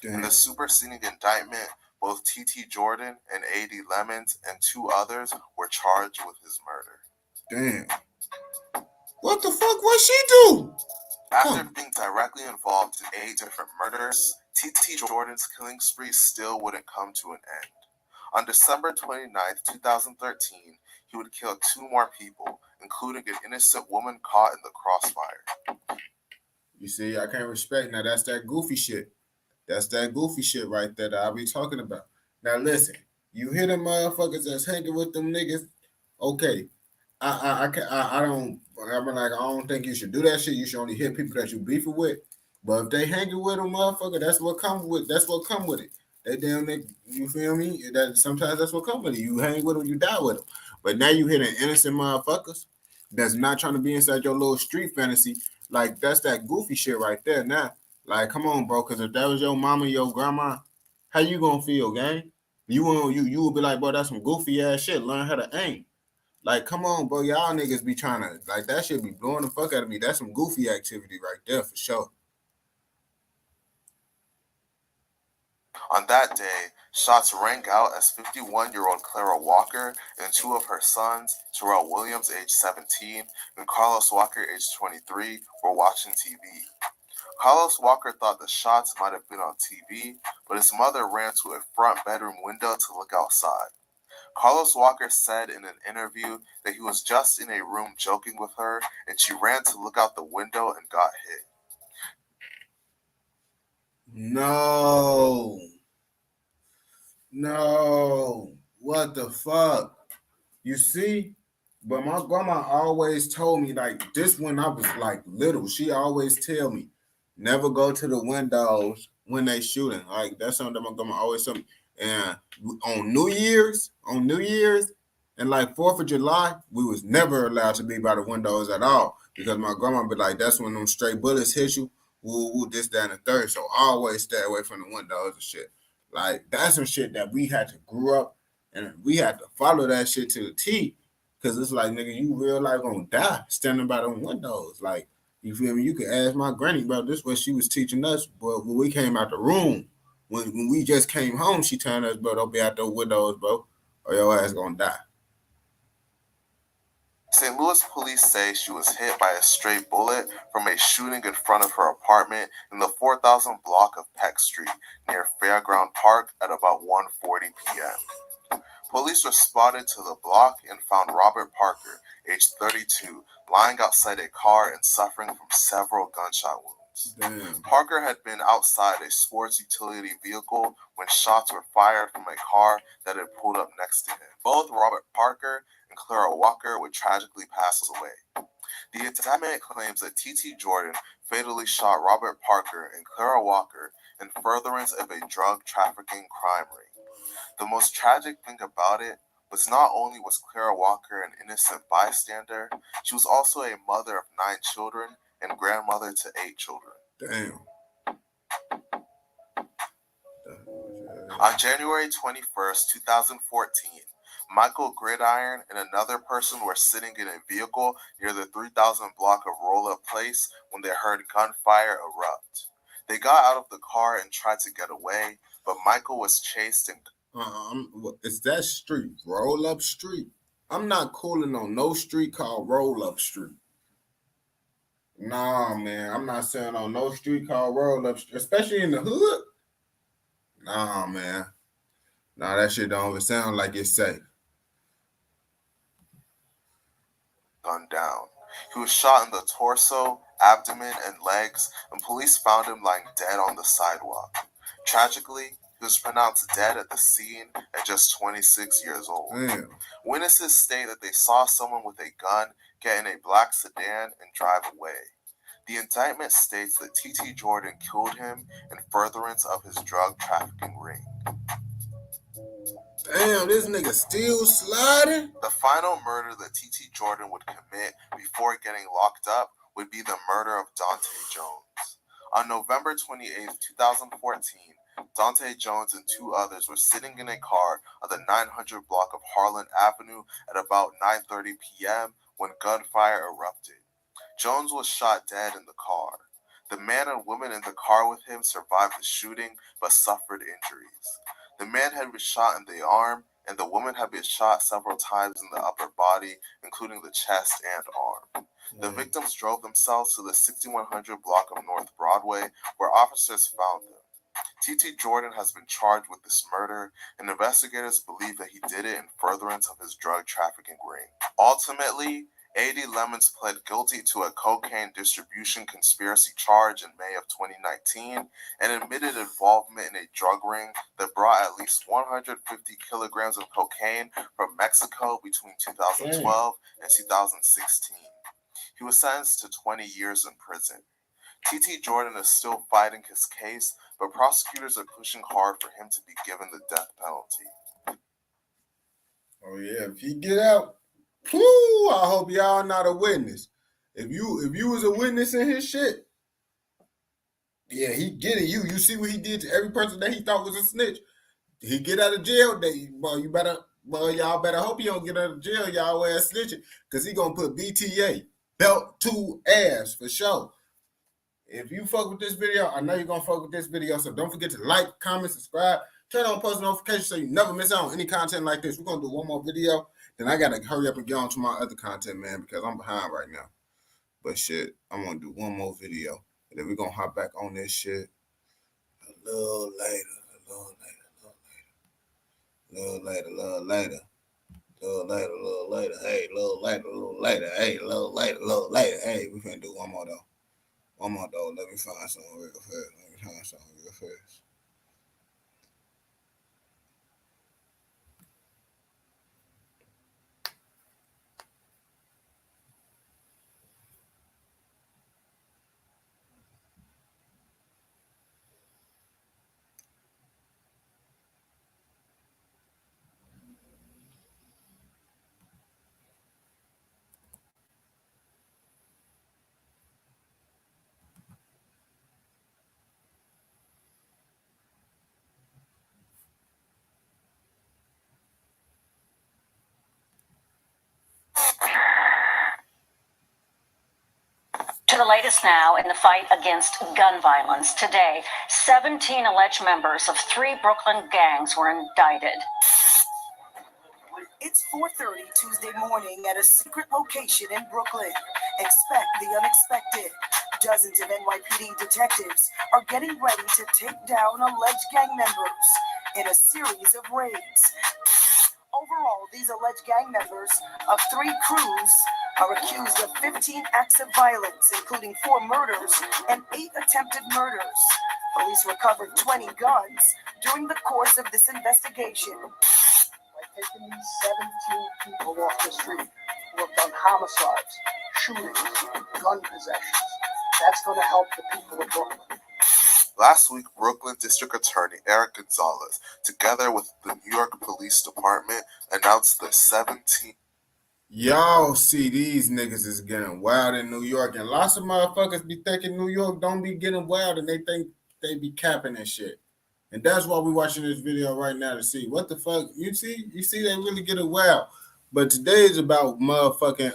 Damn. In the superseding indictment, both T.T. Jordan and A.D. Lemons and 2 others were charged with his murder. Damn. What the fuck? What she do? After being directly involved in 8 different murders, T.T. Jordan's killing spree still wouldn't come to an end. On December 29th, 2013, he would kill 2 more people, including an innocent woman caught in the crossfire. You see, I can't respect. Now, that's that goofy shit. That's that goofy shit right there that I be talking about. Now, listen, you hear them motherfuckers that's hanging with them niggas, okay. I don't think you should do that shit. You should only hit people that you beefing with. But if they hanging with them, motherfucker, that's what come with it. They damn nigga, you feel me? That sometimes that's what come with it. You hang with them, you die with them. But now you hitting innocent motherfuckers that's not trying to be inside your little street fantasy. Like, that's that goofy shit right there. Now, like, come on, bro. Because if that was your mama, your grandma, how you gonna feel, gang? You would be like, bro, that's some goofy ass shit. Learn how to aim. Like, come on, bro. Y'all niggas be trying to, like, that shit be blowing the fuck out of me. That's some goofy activity right there for sure. On that day, shots rang out as 51-year-old Clara Walker and 2 of her sons, Terrell Williams, age 17, and Carlos Walker, age 23, were watching TV. Carlos Walker thought the shots might have been on TV, but his mother ran to a front bedroom window to look outside. Carlos Walker said in an interview that he was just in a room joking with her, and she ran to look out the window and got hit. No. What the fuck? You see? But my grandma always told me, like, this when I was, like, little. She always tell me, never go to the windows when they shooting. Like, that's something that my grandma always told me. And on New Year's, and like 4th of July, we was never allowed to be by the windows at all. Because my grandma be like, that's when them straight bullets hit you. Woo, this, that, and the third. So always stay away from the windows and shit. Like, that's some shit that we had to grow up and we had to follow that shit to the T. Because it's like, nigga, you real life gonna die standing by them windows. Like, you feel me? You can ask my granny, bro. This is what she was teaching us. But when we came out the room, when we just came home, she told us, bro, don't be out those windows, bro, or your ass gonna die. St. Louis police say she was hit by a stray bullet from a shooting in front of her apartment in the 4000 block of Peck Street near Fairground Park at about 1:40 p.m. Police responded to the block and found Robert Parker, age 32, lying outside a car and suffering from several gunshot wounds. Damn. Parker had been outside a sports utility vehicle when shots were fired from a car that had pulled up next to him. Both Robert Parker and Clara Walker would tragically pass away. The indictment claims that T.T. Jordan fatally shot Robert Parker and Clara Walker in furtherance of a drug trafficking crime ring. The most tragic thing about it was not only was Clara Walker an innocent bystander, she was also a mother of 9 children and grandmother to 8 children. Damn. On January 21st, 2014, Michael Gridiron and another person were sitting in a vehicle near the 3000 block of Roll-Up Place when they heard gunfire erupt. They got out of the car and tried to get away, but Michael was chased and it's that street, Roll Up Street. I'm not cooling on no street called Roll Up Street. Nah, man, I'm not saying on no street called Roll Up Street, especially in the hood. Nah, man. Nah, that shit don't even sound like it's safe. gunned down. He was shot in the torso, abdomen, and legs, and police found him lying dead on the sidewalk. Tragically, he was pronounced dead at the scene at just 26 years old. Damn. Witnesses state that they saw someone with a gun get in a black sedan and drive away. The indictment states that T.T. Jordan killed him in furtherance of his drug trafficking ring. Damn, this nigga still sliding? The final murder that T.T. Jordan would commit before getting locked up would be the murder of Donta Jones. On November 28, 2014, Donta Jones and two others were sitting in a car on the 900 block of Harlan Avenue at about 9:30 p.m. when gunfire erupted. Jones was shot dead in the car. The man and woman in the car with him survived the shooting but suffered injuries. The man had been shot in the arm, and the woman had been shot several times in the upper body, including the chest and arm. The victims drove themselves to the 6100 block of North Broadway, where officers found them. T.T. Jordan has been charged with this murder, and investigators believe that he did it in furtherance of his drug trafficking ring. Ultimately, A.D. Lemons pled guilty to a cocaine distribution conspiracy charge in May of 2019 and admitted involvement in a drug ring that brought at least 150 kilograms of cocaine from Mexico between 2012 and 2016. He was sentenced to 20 years in prison. T.T. Jordan is still fighting his case, but prosecutors are pushing hard for him to be given the death penalty. Oh yeah, if he get out, whoo, I hope y'all not a witness. If you was a witness in his shit, yeah, he get it. You see what he did to every person that he thought was a snitch. He get out of jail, y'all better hope he don't get out of jail, y'all ass snitching, because he gonna put BTA, belt to ass for sure. If you fuck with this video, I know you're gonna fuck with this video, so don't forget to like, comment, subscribe, turn on post notifications so you never miss out on any content like this. We're gonna do one more video, then I gotta hurry up and get on to my other content, man, because I'm behind right now. But shit, I'm gonna do one more video, and then we're gonna hop back on this shit a little later. Hey, a little later. Hey, we finna do one more though. Let me find something real fast. To the latest now in the fight against gun violence. Today, 17 alleged members of 3 Brooklyn gangs were indicted. It's 4:30 Tuesday morning at a secret location in Brooklyn. Expect the unexpected. Dozens of NYPD detectives are getting ready to take down alleged gang members in a series of raids. Overall, these alleged gang members of 3 crews are accused of 15 acts of violence, including 4 murders and 8 attempted murders. Police recovered 20 guns during the course of this investigation. By taking these 17 people off the street who have done homicides, shootings, gun possessions, that's going to help the people of Brooklyn. Last week, Brooklyn District Attorney Eric Gonzalez, together with the New York Police Department, announced the 17. Y'all see these niggas is getting wild in New York, and lots of motherfuckers be thinking New York don't be getting wild, and they think they be capping and shit. And that's why we watching this video right now, to see what the fuck. You see they really get wild. But today is about motherfucking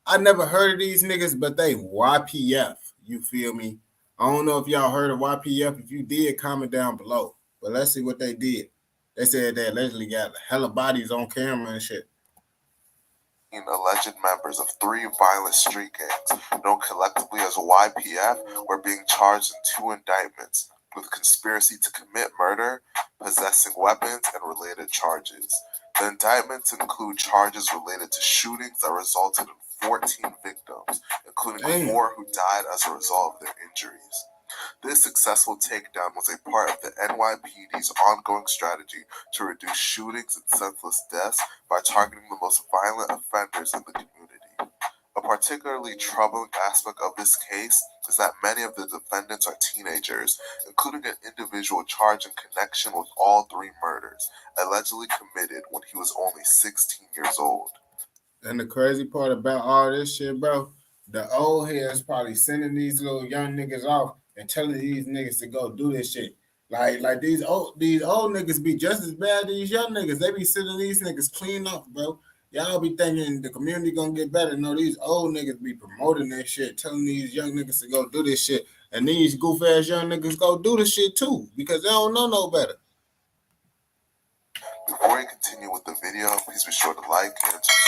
I never heard of these niggas, but they YPF. You feel me? I don't know if y'all heard of YPF. If you did, comment down below. But let's see what they did. They said they allegedly got hella bodies on camera and shit. Alleged members of 3 violent street gangs, known collectively as YPF, were being charged in 2 indictments with conspiracy to commit murder, possessing weapons, and related charges. The indictments include charges related to shootings that resulted in 14 victims, including 4 who died as a result of their injuries. This successful takedown was a part of the NYPD's ongoing strategy to reduce shootings and senseless deaths by targeting the most violent offenders in the community. A particularly troubling aspect of this case is that many of the defendants are teenagers, including an individual charged in connection with all 3 murders, allegedly committed when he was only 16 years old. And the crazy part about all this shit, bro, the old heads probably sending these little young niggas off and telling these niggas to go do this shit. Like these old niggas be just as bad as these young niggas. They be sending these niggas clean up, bro. Y'all be thinking the community gonna get better. No, these old niggas be promoting that shit, telling these young niggas to go do this shit. And these goof ass young niggas go do the shit too, because they don't know no better. Before we continue with the video, please be sure to like and subscribe.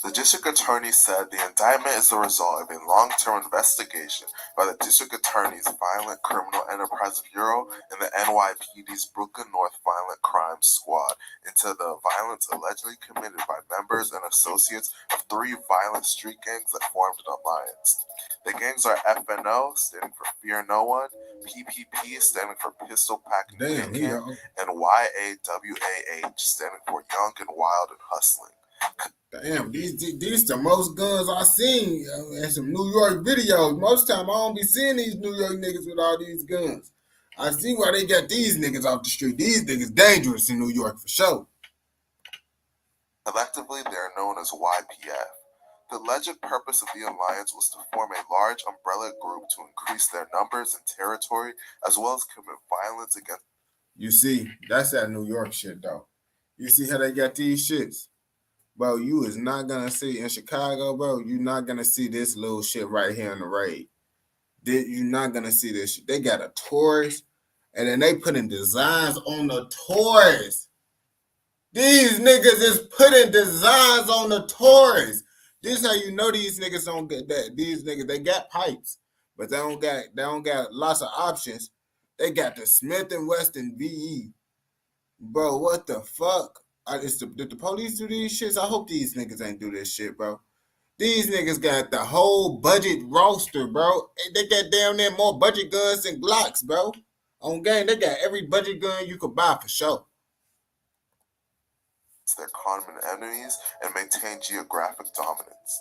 The district attorney said the indictment is the result of a long-term investigation by the district attorney's Violent Criminal Enterprise Bureau and the NYPD's Brooklyn North Violent Crime Squad into the violence allegedly committed by members and associates of 3 violent street gangs that formed an alliance. The gangs are FNO, standing for Fear No One, PPP, standing for Pistol Packing Picking, and YAWAH, standing for Young and Wild and Hustling. Damn, these the most guns I seen in some New York videos. Most time I don't be seeing these New York niggas with all these guns. I see why they got these niggas off the street. These niggas dangerous in New York for sure. Collectively, they are known as YPF. The alleged purpose of the alliance was to form a large umbrella group to increase their numbers and territory, as well as commit violence against. You see, that's that New York shit though. You see how they got these shits? Bro, you is not gonna see in Chicago, bro. You're not gonna see this little shit right here in the raid. You're not gonna see this shit. They got a Taurus, and then they putting designs on the Taurus. These niggas is putting designs on the Taurus. This is how you know these niggas don't get that. These niggas, they got pipes, but they don't got lots of options. They got the Smith & Wesson VE. Bro, what the fuck? Did the police do these shits? I hope these niggas ain't do this shit, bro. These niggas got the whole budget roster, bro. They got down there more budget guns than Glocks, bro. On game, they got every budget gun you could buy for sure. Their common enemies and maintain geographic dominance.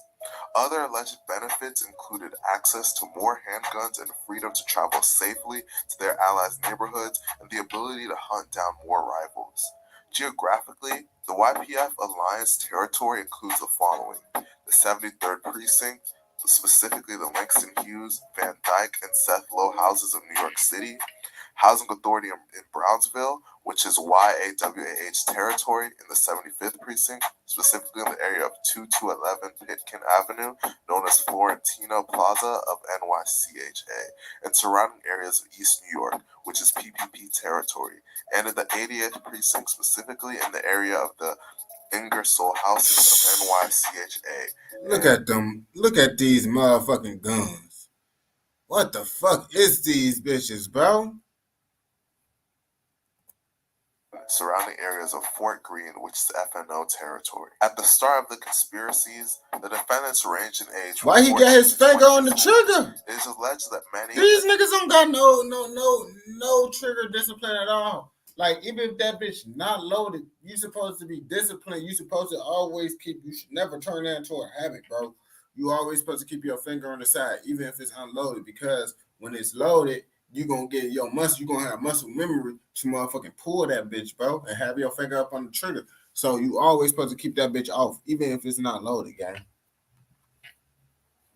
Other alleged benefits included access to more handguns and freedom to travel safely to their allies' neighborhoods and the ability to hunt down more rivals. Geographically, the YPF alliance territory includes the following: the 73rd Precinct, specifically the Langston Hughes, Van Dyke, and Seth Lowe houses of New York City, Housing Authority in Brownsville, which is YAWAH territory in the 75th Precinct, specifically in the area of 2211 Pitkin Avenue, known as Florentino Plaza of NYCHA, and surrounding areas of East New York, which is PPP territory, and in the 88th Precinct, specifically in the area of the Ingersoll houses of NYCHA. Look at them. Look at these motherfucking guns. What the fuck is these bitches, bro? Surrounding areas of Fort Greene, which is FNO territory. At the start of the conspiracies, the defendants ranged in age. Why he got his finger on the trigger? It is alleged that many these niggas don't got no trigger discipline at all. Like, even if that bitch not loaded, you supposed to be disciplined. You supposed to always keep. You should never turn that into a habit, bro. You always supposed to keep your finger on the side, even if it's unloaded, because when it's loaded, you gonna get your muscle. You gonna have muscle memory to motherfucking pull that bitch, bro, and have your finger up on the trigger. So you always supposed to keep that bitch off, even if it's not loaded, gang.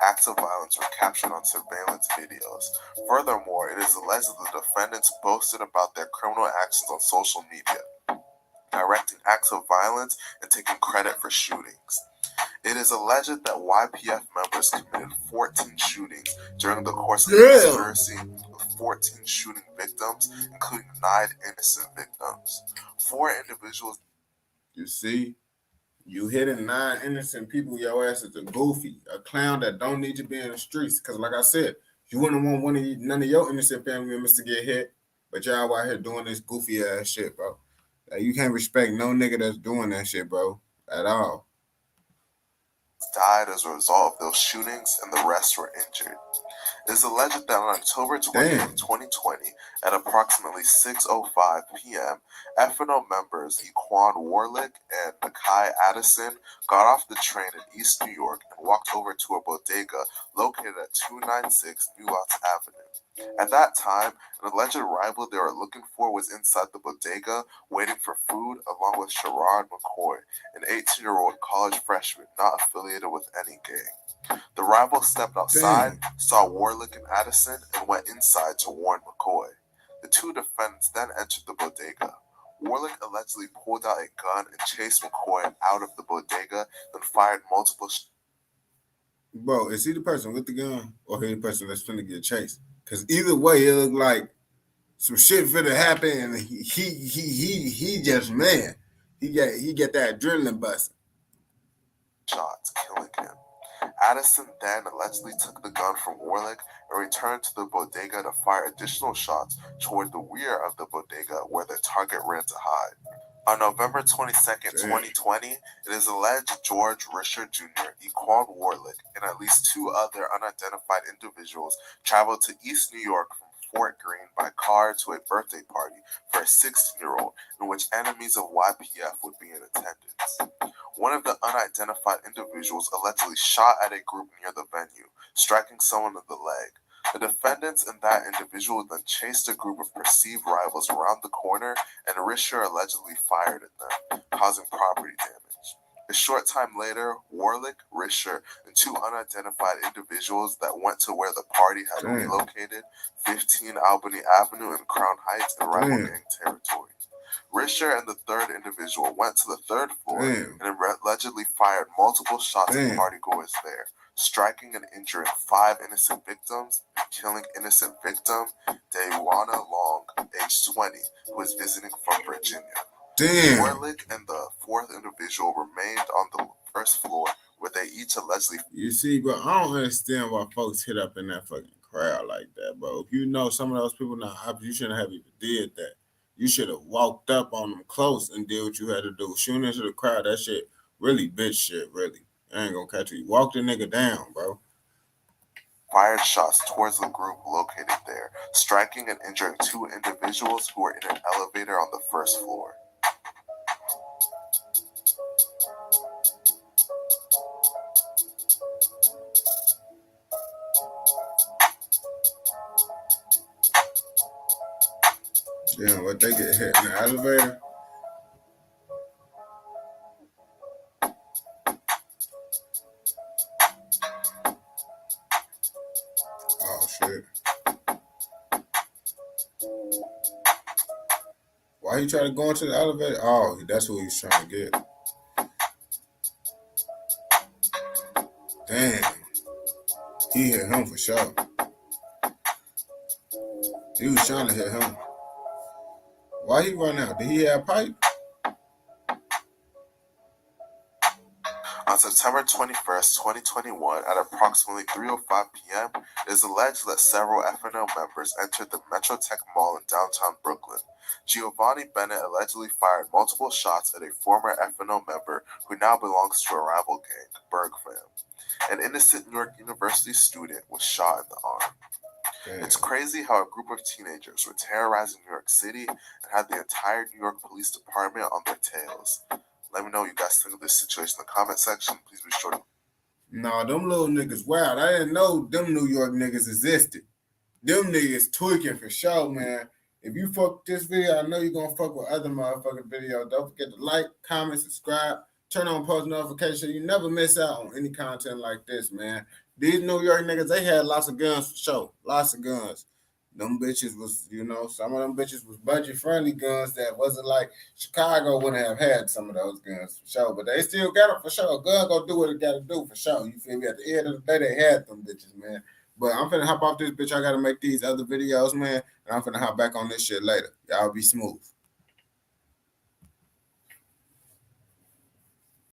Acts of violence were captured on surveillance videos. Furthermore, it is alleged that the defendants boasted about their criminal actions on social media, directing acts of violence and taking credit for shootings. It is alleged that YPF members committed 14 shootings during the course of the conspiracy, with 14 shooting victims, including 9 innocent victims. 4 individuals. You see, you hitting 9 innocent people, your ass is a goofy, a clown that don't need to be in the streets. Because like I said, you wouldn't want none of your innocent family members to get hit, but y'all out here doing this goofy ass shit, bro. Like, you can't respect no nigga that's doing that shit, bro, at all. Died as a result of those shootings, and the rest were injured. It is alleged that on October 20th, 2020, at approximately 6:05 p.m., FNO members Equan Warlick and Nakai Addison got off the train in East New York and walked over to a bodega located at 296 New Lots Avenue. At that time, an alleged rival they were looking for was inside the bodega, waiting for food, along with Sherrod McCoy, an 18-year-old college freshman not affiliated with any gang. The rival stepped outside, saw Warlick and Addison, and went inside to warn McCoy. The 2 defendants then entered the bodega. Warlick allegedly pulled out a gun and chased McCoy out of the bodega, then fired multiple shots. Bro, is he the person with the gun, or he the person that's finna get chased? Because either way, it look like some shit finna happen, and he just, man, he get that adrenaline busting. Shots, killing him. Addison then allegedly took the gun from Warlick and returned to the bodega to fire additional shots toward the rear of the bodega where the target ran to hide. On November 22nd, 2020, it is alleged George Risher Jr., Equan Warlick, and at least 2 other unidentified individuals traveled to East New York from Fort Greene by car to a birthday party for a 16-year-old in which enemies of YPF would be in attendance. One of the unidentified individuals allegedly shot at a group near the venue, striking someone in the leg. The defendants and that individual then chased a group of perceived rivals around the corner, and Risher allegedly fired at them, causing property damage. A short time later, Warlick, Risher, and 2 unidentified individuals that went to where the party had relocated, 15 Albany Avenue and Crown Heights, in rival gang territory. Risher and the 3rd individual went to the 3rd floor and allegedly fired multiple shots at partygoers there, striking and injuring 5 innocent victims and killing innocent victim Daywana Long, age 20, who was visiting from Virginia. Warlick and the 4th individual remained on the 1st floor, where they each allegedly. You see, bro, I don't understand why folks hit up in that fucking crowd like that, bro. If you know some of those people now, you shouldn't have even did that. You should have walked up on them close and did what you had to do. Shooting into the crowd, that shit, really bitch shit, really. I ain't gonna catch you. Walk the nigga down, bro. Fired shots towards the group located there, striking and injuring 2 individuals who were in an elevator on the 1st floor. Yeah, what they get hit in the elevator? Oh, shit. Why he trying to go into the elevator? Oh, that's who he's trying to get. Damn. He hit him for sure. He was trying to hit him. Why he run out? Did he have a pipe? On September 21st, 2021, at approximately 3:05 p.m., it is alleged that several FNO members entered the Metrotech Mall in downtown Brooklyn. Giovanni Bennett allegedly fired multiple shots at a former FNO member who now belongs to a rival gang, Berg Fam. An innocent New York University student was shot in the arm. It's crazy how a group of teenagers were terrorizing New York City and had the entire New York Police Department on their tails. Let me know what you guys think of this situation in the comment section. Please be sure to. Nah, them little niggas wild. I didn't know them New York niggas existed. Them niggas tweaking for sure, man. If you fuck this video, I know you're gonna fuck with other motherfucking videos. Don't forget to like, comment, subscribe, turn on post notifications so you never miss out on any content like this, man. These New York niggas, they had lots of guns for sure. Lots of guns. them bitches was, you know, some of them bitches was budget-friendly guns that wasn't like Chicago wouldn't have had some of those guns for sure, but they still got them for sure. A gun gonna do what it gotta do for sure. You feel me? At the end of the day, they had them bitches, man. But I'm finna hop off this bitch. I gotta make these other videos, man, and I'm finna hop back on this shit later. Y'all be smooth.